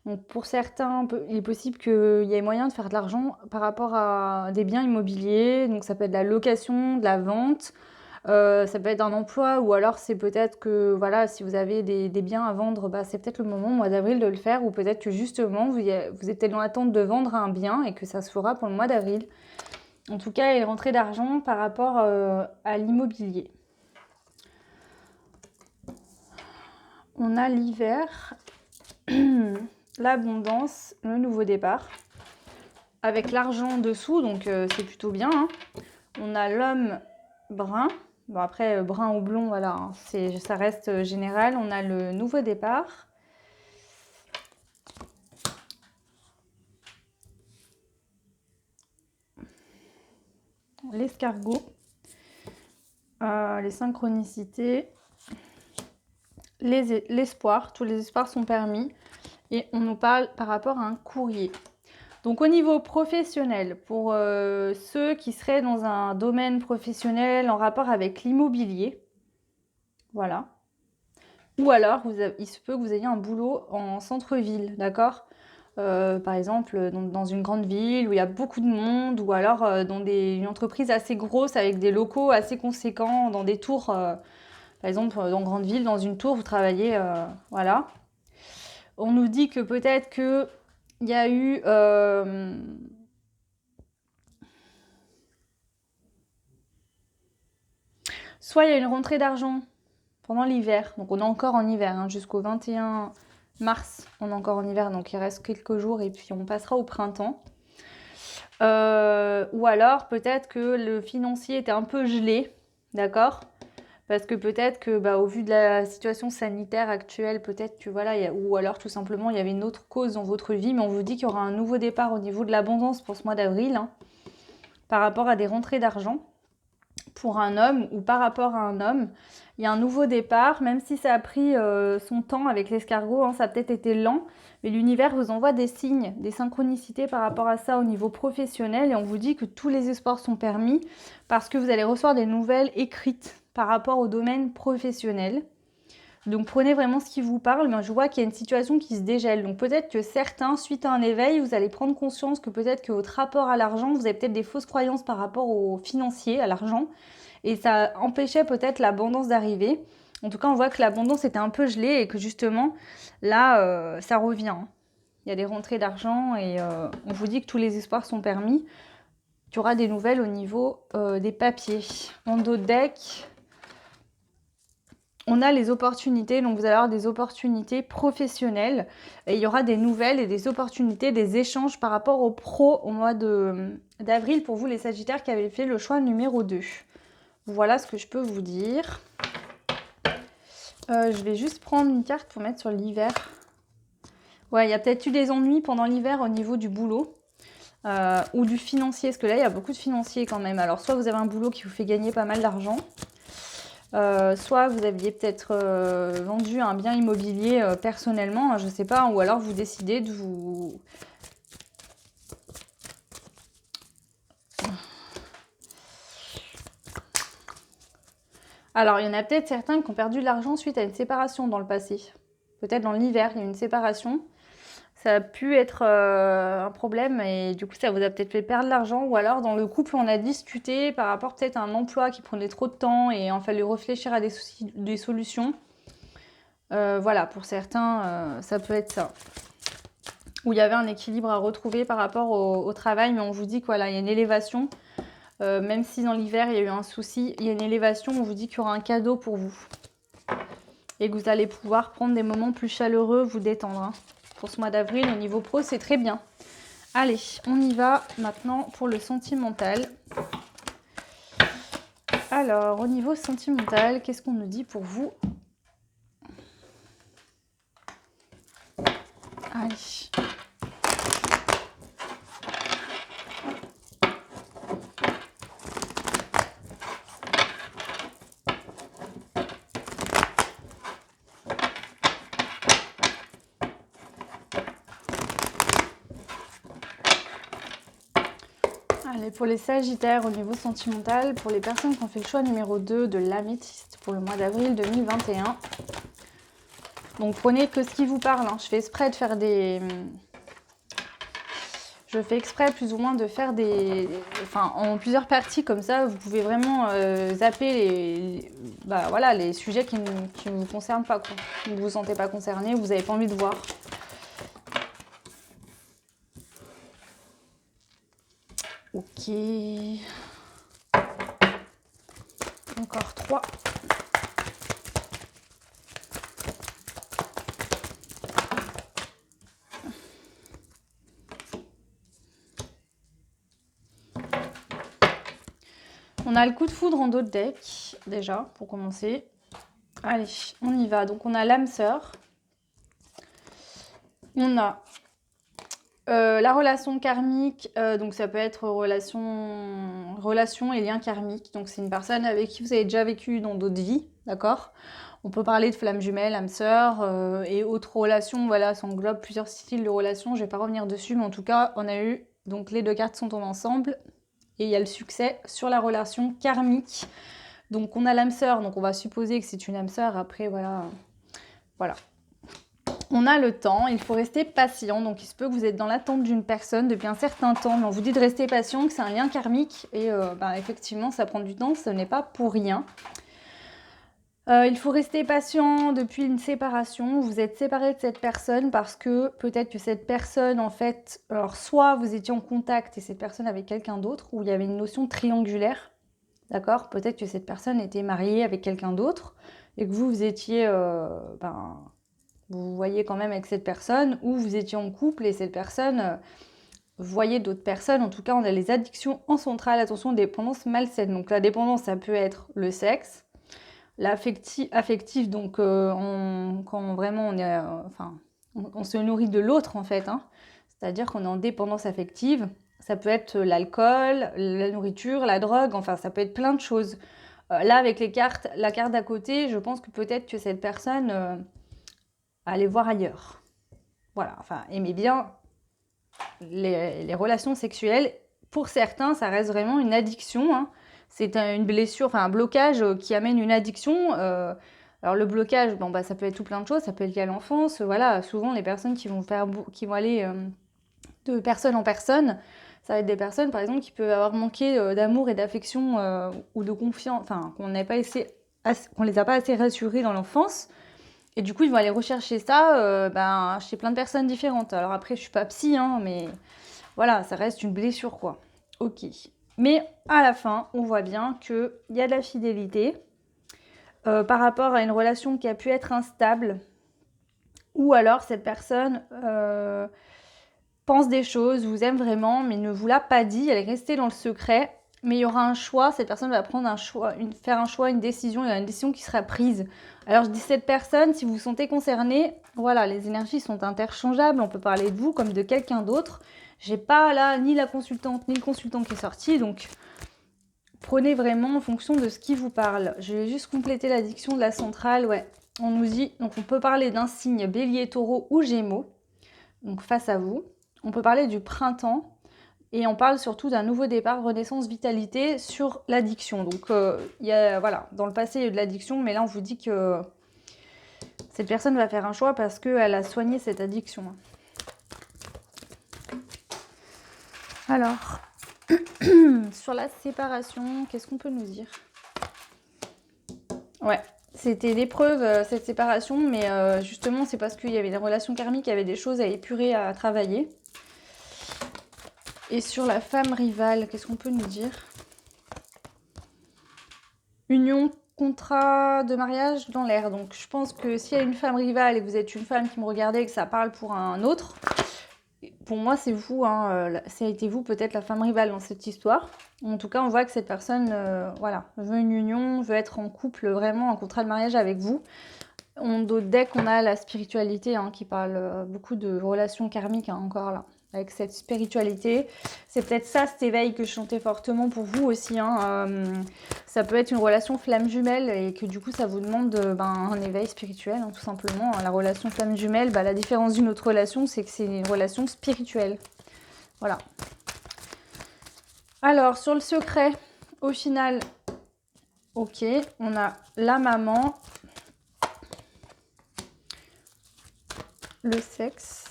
Donc pour certains, il est possible qu'il y ait moyen de faire de l'argent par rapport à des biens immobiliers. Donc ça peut être de la location, de la vente, ça peut être un emploi ou alors c'est peut-être que voilà, si vous avez des biens à vendre, bah, c'est peut-être le moment au mois d'avril de le faire ou peut-être que justement vous êtes dans l'attente de vendre un bien et que ça se fera pour le mois d'avril. En tout cas, il y a une rentrée d'argent par rapport à l'immobilier. On a l'hiver, l'abondance, le nouveau départ. Avec l'argent en dessous, donc c'est plutôt bien. Hein. On a l'homme brun. Bon après, brun ou blond, voilà, hein, ça reste général. On a le nouveau départ. L'escargot. Les synchronicités. L'espoir. Tous les espoirs sont permis. Et on nous parle par rapport à un courrier. Donc au niveau professionnel, pour ceux qui seraient dans un domaine professionnel en rapport avec l'immobilier, voilà. Ou alors, il se peut que vous ayez un boulot en centre-ville, d'accord? Par exemple, dans une grande ville où il y a beaucoup de monde, ou alors dans une entreprise assez grosse avec des locaux assez conséquents, dans des tours, par exemple, dans grande ville, dans une tour, vous travaillez, voilà. On nous dit que peut-être que il y a eu... soit il y a une rentrée d'argent pendant l'hiver, donc on est encore en hiver, hein, jusqu'au 21 mars, on est encore en hiver, donc il reste quelques jours et puis on passera au printemps. Ou alors peut-être que le financier était un peu gelé, d'accord? Parce que peut-être que, bah, au vu de la situation sanitaire actuelle, peut-être que voilà, ou alors tout simplement il y avait une autre cause dans votre vie, mais on vous dit qu'il y aura un nouveau départ au niveau de l'abondance pour ce mois d'avril, hein, par rapport à des rentrées d'argent pour un homme ou par rapport à un homme. Il y a un nouveau départ, même si ça a pris son temps avec l'escargot, hein, ça a peut-être été lent, mais l'univers vous envoie des signes, des synchronicités par rapport à ça au niveau professionnel et on vous dit que tous les espoirs sont permis parce que vous allez recevoir des nouvelles écrites par rapport au domaine professionnel. Donc prenez vraiment ce qui vous parle, mais je vois qu'il y a une situation qui se dégèle. Donc peut-être que certains, suite à un éveil, vous allez prendre conscience que peut-être que votre rapport à l'argent, vous avez peut-être des fausses croyances par rapport au financier, à l'argent, et ça empêchait peut-être l'abondance d'arriver. En tout cas, on voit que l'abondance était un peu gelée et que justement, là, ça revient. Il y a des rentrées d'argent et on vous dit que tous les espoirs sont permis. qu'il y aura des nouvelles au niveau des papiers. En dos de deck, on a les opportunités, donc vous allez avoir des opportunités professionnelles et il y aura des nouvelles et des opportunités, des échanges par rapport aux pros au mois d'avril pour vous les Sagittaires qui avez fait le choix numéro 2. Voilà ce que je peux vous dire. Je vais juste prendre une carte pour mettre sur l'hiver. Ouais, il y a peut-être eu des ennuis pendant l'hiver au niveau du boulot ou du financier, parce que là, il y a beaucoup de financiers quand même. Alors, soit vous avez un boulot qui vous fait gagner pas mal d'argent, soit vous aviez peut-être vendu un bien immobilier personnellement, hein, je sais pas, ou alors vous décidez de vous... Alors, il y en a peut-être certains qui ont perdu de l'argent suite à une séparation dans le passé. Peut-être dans l'hiver, il y a eu une séparation. Ça a pu être un problème et du coup, ça vous a peut-être fait perdre de l'argent. Ou alors, dans le couple, on a discuté par rapport peut-être à un emploi qui prenait trop de temps et il a fallu réfléchir à des solutions. Voilà, pour certains, ça peut être ça. Où il y avait un équilibre à retrouver par rapport au travail, mais on vous dit qu'il voilà, y a une élévation. Même si dans l'hiver, il y a eu un souci, il y a une élévation, on vous dit qu'il y aura un cadeau pour vous. Et que vous allez pouvoir prendre des moments plus chaleureux, vous détendre. Hein. Pour ce mois d'avril, au niveau pro, c'est très bien. Allez, on y va maintenant pour le sentimental. Alors, au niveau sentimental, qu'est-ce qu'on nous dit pour vous? Allez. Allez, pour les Sagittaires au niveau sentimental, pour les personnes qui ont fait le choix numéro 2 de l'améthyste pour le mois d'avril 2021. Donc prenez que ce qui vous parle. Hein. Je fais exprès de faire des... Je fais exprès plus ou moins de faire des... Enfin, en plusieurs parties comme ça, vous pouvez vraiment zapper voilà, les sujets qui ne vous concernent pas. Quoi. Vous ne vous sentez pas concerné, vous n'avez pas envie de voir. Ok. Encore 3. On a le coup de foudre en dos de deck, déjà, pour commencer. Allez, on y va. Donc, on a l'âme sœur. On a la relation karmique. Donc, ça peut être relation et lien karmique. Donc, c'est une personne avec qui vous avez déjà vécu dans d'autres vies, d'accord? On peut parler de flamme jumelle, âme sœur et autres relations. Voilà, ça englobe plusieurs styles de relations. Je ne vais pas revenir dessus, mais en tout cas, on a eu... Donc, les deux cartes sont tombées ensemble. Et il y a le succès sur la relation karmique. Donc on a l'âme sœur, donc on va supposer que c'est une âme sœur. Après, voilà. On a le temps, il faut rester patient. Donc il se peut que vous êtes dans l'attente d'une personne depuis un certain temps. Mais on vous dit de rester patient, que c'est un lien karmique. Et effectivement, ça prend du temps, ce n'est pas pour rien. Il faut rester patient depuis une séparation. Vous êtes séparé de cette personne parce que peut-être que cette personne, en fait, alors soit vous étiez en contact et cette personne avec quelqu'un d'autre, ou il y avait une notion triangulaire, d'accord? Peut-être que cette personne était mariée avec quelqu'un d'autre et que vous étiez, vous voyez quand même avec cette personne, ou vous étiez en couple et cette personne voyait d'autres personnes. En tout cas, on a les addictions en centrale. Attention, dépendance malsaine. Donc la dépendance, ça peut être le sexe. L'affectif, donc quand vraiment on est, on se nourrit de l'autre en fait, hein. C'est-à-dire qu'on est en dépendance affective. Ça peut être l'alcool, la nourriture, la drogue, enfin ça peut être plein de choses. Là avec la carte d'à côté, je pense que peut-être que cette personne allait voir ailleurs. Voilà, enfin aimait bien les relations sexuelles. Pour certains, ça reste vraiment une addiction, hein. C'est une blessure, enfin un blocage qui amène une addiction. Alors le blocage, ça peut être tout plein de choses, ça peut être lié à l'enfance. Voilà, souvent les personnes qui vont aller de personne en personne, ça va être des personnes par exemple qui peuvent avoir manqué d'amour et d'affection ou de confiance, enfin qu'on les a pas assez rassurés dans l'enfance. Et du coup, ils vont aller rechercher ça chez plein de personnes différentes. Alors après, je suis pas psy, hein, mais voilà, ça reste une blessure, quoi. Ok. Mais à la fin, on voit bien qu'il y a de la fidélité par rapport à une relation qui a pu être instable. Ou alors cette personne pense des choses, vous aime vraiment, mais ne vous l'a pas dit, elle est restée dans le secret. Mais il y aura un choix, cette personne va prendre un choix, faire un choix, une décision, il y a une décision qui sera prise. Alors je dis cette personne, si vous vous sentez concerné, voilà, les énergies sont interchangeables, on peut parler de vous comme de quelqu'un d'autre. J'ai pas là ni la consultante ni le consultant qui est sorti, donc prenez vraiment en fonction de ce qui vous parle. Je vais juste compléter la diction de la centrale, ouais. On nous dit, donc on peut parler d'un signe bélier, taureau ou gémeaux, donc face à vous. On peut parler du printemps, et on parle surtout d'un nouveau départ, renaissance, vitalité sur l'addiction. Donc, y a, voilà, dans le passé, il y a eu de l'addiction, mais là, on vous dit que cette personne va faire un choix parce qu'elle a soigné cette addiction. Alors, sur la séparation, qu'est-ce qu'on peut nous dire? Ouais, c'était l'épreuve, cette séparation, mais justement, c'est parce qu'il y avait des relations karmiques, il y avait des choses à épurer, à travailler. Et sur la femme rivale, qu'est-ce qu'on peut nous dire? Union, contrat de mariage dans l'air. Donc je pense que s'il y a une femme rivale et que vous êtes une femme qui me regardait et que ça parle pour un autre, pour moi c'est vous, hein, ça a été vous peut-être la femme rivale dans cette histoire. En tout cas, on voit que cette personne voilà, veut une union, veut être en couple, vraiment un contrat de mariage avec vous. Dès qu'on a la spiritualité hein, qui parle beaucoup de relations karmiques hein, encore là, avec cette spiritualité. C'est peut-être ça cet éveil que je chantais fortement pour vous aussi. Hein. Ça peut être une relation flamme jumelle et que du coup ça vous demande un éveil spirituel hein, tout simplement. La relation flamme jumelle, la différence d'une autre relation c'est que c'est une relation spirituelle. Voilà. Alors sur le secret, au final, ok, on a la maman, le sexe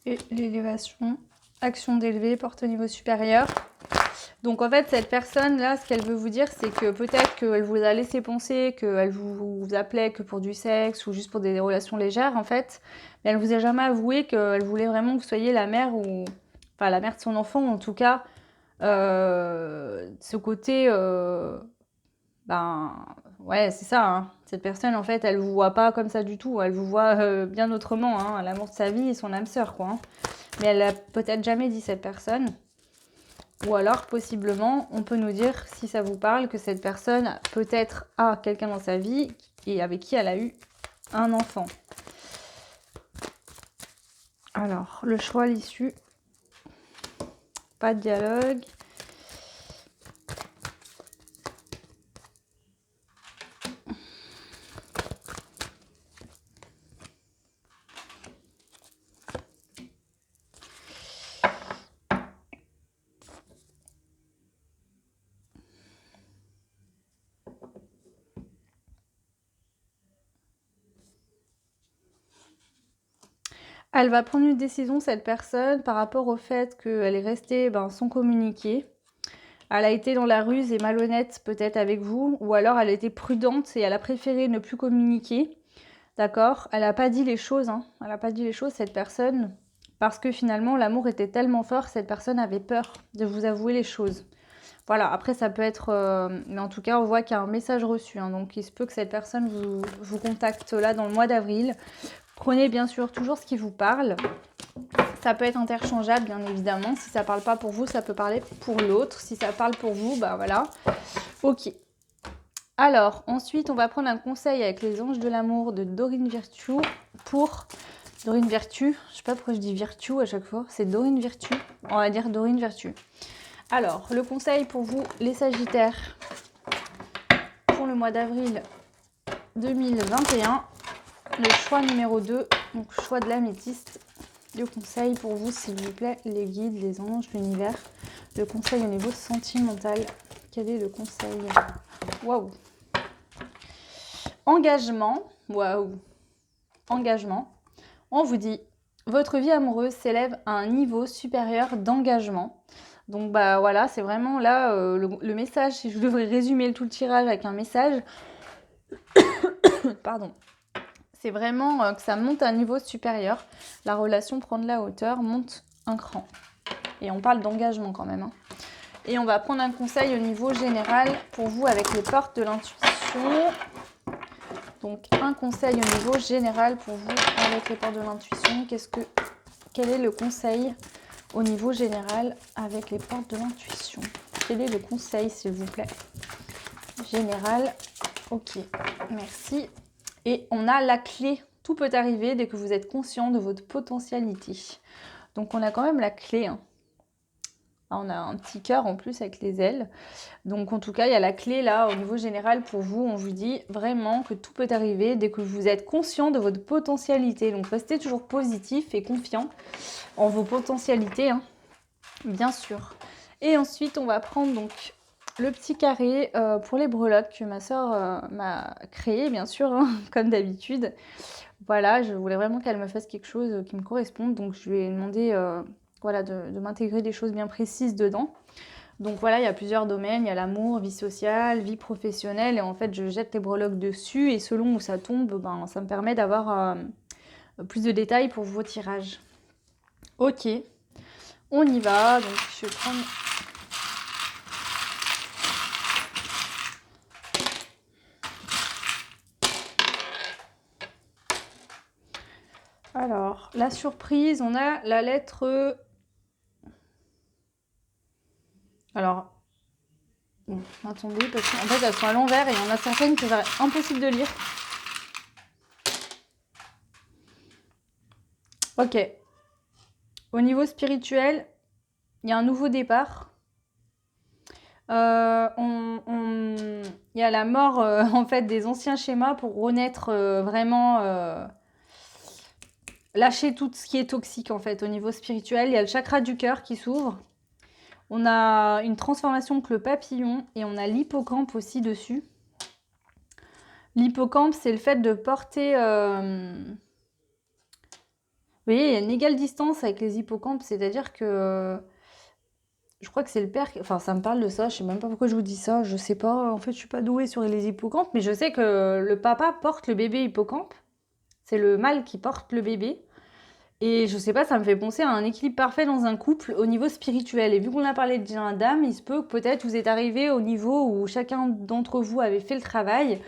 et l'élévation, action d'élever, porte au niveau supérieur. Donc en fait, cette personne-là, ce qu'elle veut vous dire, c'est que peut-être qu'elle vous a laissé penser qu'elle vous appelait que pour du sexe ou juste pour des relations légères, en fait. Mais elle vous a jamais avoué qu'elle voulait vraiment que vous soyez la mère ou... Enfin, la mère de son enfant, en tout cas, ce côté... ouais, c'est ça. Hein. Cette personne, en fait, elle vous voit pas comme ça du tout. Elle vous voit bien autrement. Hein. L'amour de sa vie et son âme sœur, quoi. Hein. Mais elle l'a peut-être jamais dit, cette personne. Ou alors, possiblement, on peut nous dire, si ça vous parle, que cette personne peut-être a quelqu'un dans sa vie et avec qui elle a eu un enfant. Alors, le choix, l'issue. Pas de dialogue. Elle va prendre une décision, cette personne, par rapport au fait qu'elle est restée sans communiquer. Elle a été dans la ruse et malhonnête peut-être avec vous, ou alors elle a été prudente et elle a préféré ne plus communiquer. D'accord? Elle n'a pas dit les choses, hein. Elle n'a pas dit les choses, cette personne, parce que finalement l'amour était tellement fort que cette personne avait peur de vous avouer les choses. Voilà, après ça peut être... mais en tout cas, on voit qu'il y a un message reçu. Hein, donc il se peut que cette personne vous contacte là dans le mois d'avril. Prenez bien sûr toujours ce qui vous parle. Ça peut être interchangeable, bien évidemment. Si ça ne parle pas pour vous, ça peut parler pour l'autre. Si ça parle pour vous, voilà. Ok. Alors, ensuite, on va prendre un conseil avec les anges de l'amour de Dorine Virtue pour... Dorine Virtue, je sais pas pourquoi je dis Virtue à chaque fois. C'est Dorine Virtue. On va dire Dorine Virtue. Alors, le conseil pour vous, les Sagittaires, pour le mois d'avril 2021. Le choix numéro 2, donc choix de l'améthyste. Le conseil pour vous, s'il vous plaît, les guides, les anges, l'univers. Le conseil au niveau sentimental. Quel est le conseil? Waouh! Engagement. Waouh! Engagement. On vous dit, votre vie amoureuse s'élève à un niveau supérieur d'engagement. Donc voilà, c'est vraiment là le message. Si je devrais résumer tout le tirage avec un message, pardon. C'est vraiment que ça monte à un niveau supérieur. La relation prend de la hauteur, monte un cran. Et on parle d'engagement quand même, hein. Et on va prendre un conseil au niveau général pour vous avec les portes de l'intuition. Donc un conseil au niveau général pour vous avec les portes de l'intuition. Quel est le conseil au niveau général avec les portes de l'intuition? Quel est le conseil, s'il vous plaît? Général. Ok, merci. Et on a la clé. Tout peut arriver dès que vous êtes conscient de votre potentialité. Donc on a quand même la clé, hein. On a un petit cœur en plus avec les ailes. Donc en tout cas, il y a la clé là au niveau général pour vous. On vous dit vraiment que tout peut arriver dès que vous êtes conscient de votre potentialité. Donc restez toujours positif et confiant en vos potentialités, hein, bien sûr. Et ensuite, on va prendre donc le petit carré pour les breloques que ma soeur m'a créé, bien sûr, hein, comme d'habitude. Voilà, je voulais vraiment qu'elle me fasse quelque chose qui me corresponde. Donc je lui ai demandé voilà, de m'intégrer des choses bien précises dedans. Donc voilà, il y a plusieurs domaines, il y a l'amour, vie sociale, vie professionnelle, et en fait je jette les breloques dessus, et selon où ça tombe, ben, ça me permet d'avoir plus de détails pour vos tirages. Ok, on y va, donc je vais prendre... Alors, la surprise, on a la lettre... Alors, bon, attendez, parce qu'en fait elles sont à l'envers et il y en a certaines que c'est impossible de lire. Ok. Au niveau spirituel, il y a un nouveau départ. Il y a la mort en fait des anciens schémas pour renaître vraiment... lâcher tout ce qui est toxique en fait au niveau spirituel. Il y a le chakra du cœur qui s'ouvre. On a une transformation avec le papillon et on a l'hippocampe aussi dessus. L'hippocampe, c'est le fait de porter... Vous voyez, il y a une égale distance avec les hippocampes, c'est-à-dire que... Je crois que c'est le père... Enfin, ça me parle de ça, je sais même pas pourquoi je vous dis ça, je sais pas. En fait, je suis pas douée sur les hippocampes, mais je sais que le papa porte le bébé hippocampe. C'est le mâle qui porte le bébé. Et je sais pas, ça me fait penser à un équilibre parfait dans un couple au niveau spirituel. Et vu qu'on a parlé de la dame, il se peut que peut-être vous êtes arrivé au niveau où chacun d'entre vous avait fait le travail.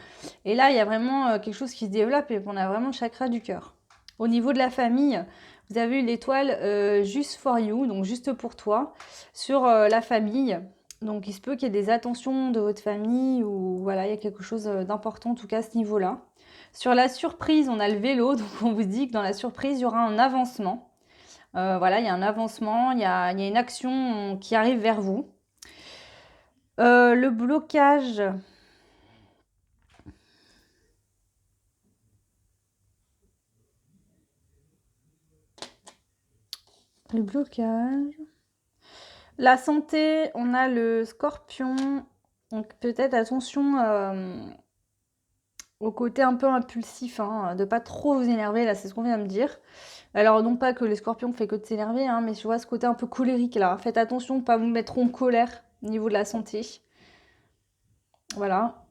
Et là, il y a vraiment quelque chose qui se développe et on a vraiment le chakra du cœur. Au niveau de la famille, vous avez eu l'étoile juste for you, donc juste pour toi, sur la famille. Donc il se peut qu'il y ait des attentions de votre famille ou voilà, il y a quelque chose d'important en tout cas à ce niveau-là. Sur la surprise, on a le vélo, donc on vous dit que dans la surprise, il y aura un avancement. Voilà, il y a un avancement, il y a une action qui arrive vers vous. Le blocage. Le blocage. La santé, on a le scorpion. Donc peut-être attention au côté un peu impulsif, hein, de pas trop vous énerver, là c'est ce qu'on vient de me dire. Alors non pas que les scorpions fait que de s'énerver, hein, mais je vois ce côté un peu colérique là. Faites attention de ne pas vous mettre en colère au niveau de la santé. Voilà.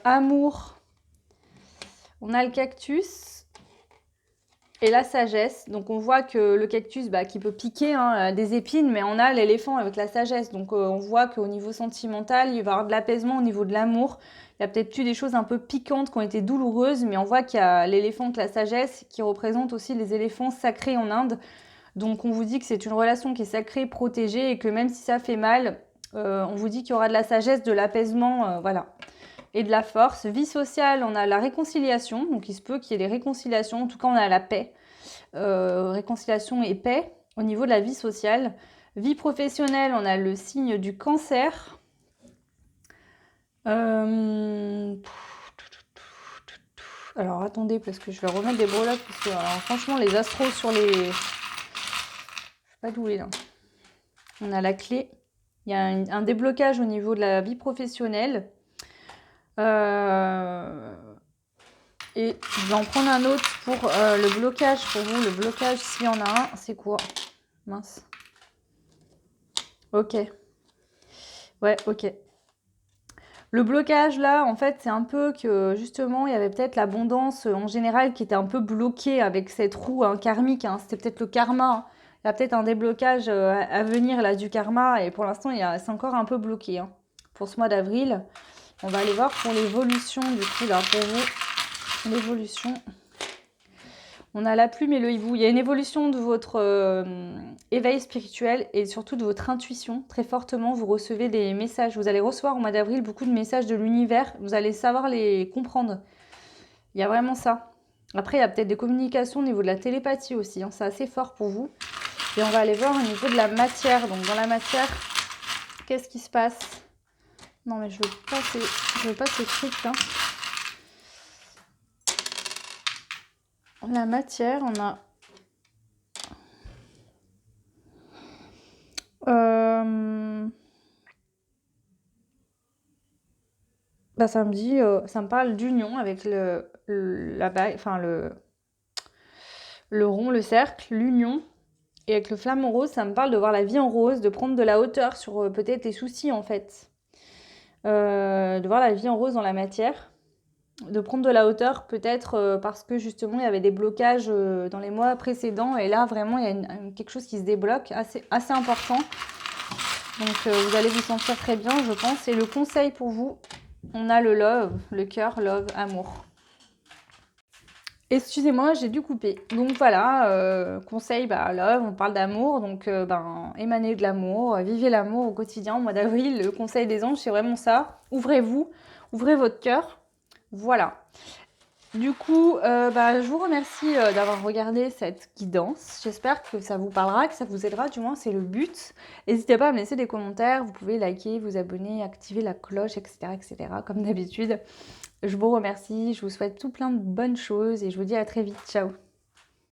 Amour. On a le cactus et la sagesse. Donc on voit que le cactus qui peut piquer hein, des épines, mais on a l'éléphant avec la sagesse. Donc on voit qu'au niveau sentimental, il va y avoir de l'apaisement au niveau de l'amour. Il y a peut-être eu des choses un peu piquantes qui ont été douloureuses, mais on voit qu'il y a l'éléphant avec la sagesse qui représente aussi les éléphants sacrés en Inde. Donc on vous dit que c'est une relation qui est sacrée, protégée et que même si ça fait mal, on vous dit qu'il y aura de la sagesse, de l'apaisement, voilà. Et de la force. Vie sociale, on a la réconciliation. Donc il se peut qu'il y ait des réconciliations. En tout cas, on a la paix. Réconciliation et paix au niveau de la vie sociale. Vie professionnelle, on a le signe du cancer. Alors attendez, parce que je vais remettre des breloques. Parce que alors, franchement, les astros sur les... Je sais pas d'où il est là. On a la clé. Il y a un déblocage au niveau de la vie professionnelle. Et je vais en prendre un autre pour le blocage pour vous. Le blocage, s'il y en a un, c'est quoi? Mince. Ok. Ouais, ok. Le blocage, là, en fait, c'est un peu que, justement, il y avait peut-être l'abondance en général qui était un peu bloquée avec cette roue karmique. Hein. C'était peut-être le karma. Hein. Il y a peut-être un déblocage à venir là du karma et pour l'instant c'est encore un peu bloqué hein, pour ce mois d'avril. On va aller voir pour l'évolution du coup là pour vous. L'évolution. On a la plume et le hibou. Il y a une évolution de votre éveil spirituel et surtout de votre intuition. Très fortement, vous recevez des messages. Vous allez recevoir au mois d'avril beaucoup de messages de l'univers. Vous allez savoir les comprendre. Il y a vraiment ça. Après, il y a peut-être des communications au niveau de la télépathie aussi. Hein. C'est assez fort pour vous. Et on va aller voir au niveau de la matière. Donc dans la matière, qu'est-ce qui se passe? Non mais je veux pas ces trucs là. La matière, on a... Bah, ça me dit, ça me parle d'union avec la bague, enfin le rond, le cercle, l'union. Et avec le flamant rose, ça me parle de voir la vie en rose, de prendre de la hauteur sur peut-être tes soucis en fait. De voir la vie en rose dans la matière. De prendre de la hauteur peut-être parce que justement il y avait des blocages dans les mois précédents. Et là vraiment il y a quelque chose qui se débloque assez important. Donc vous allez vous sentir très bien je pense. Et le conseil pour vous, on a le love, le cœur, love, amour. Excusez-moi, j'ai dû couper. Donc voilà, conseil, love, on parle d'amour, donc émanez de l'amour, vivez l'amour au quotidien. Au mois d'avril, le conseil des anges, c'est vraiment ça. Ouvrez-vous, ouvrez votre cœur. Voilà. Du coup, je vous remercie d'avoir regardé cette guidance. J'espère que ça vous parlera, que ça vous aidera, du moins c'est le but. N'hésitez pas à me laisser des commentaires, vous pouvez liker, vous abonner, activer la cloche, etc. comme d'habitude. Je vous remercie, je vous souhaite tout plein de bonnes choses et je vous dis à très vite. Ciao!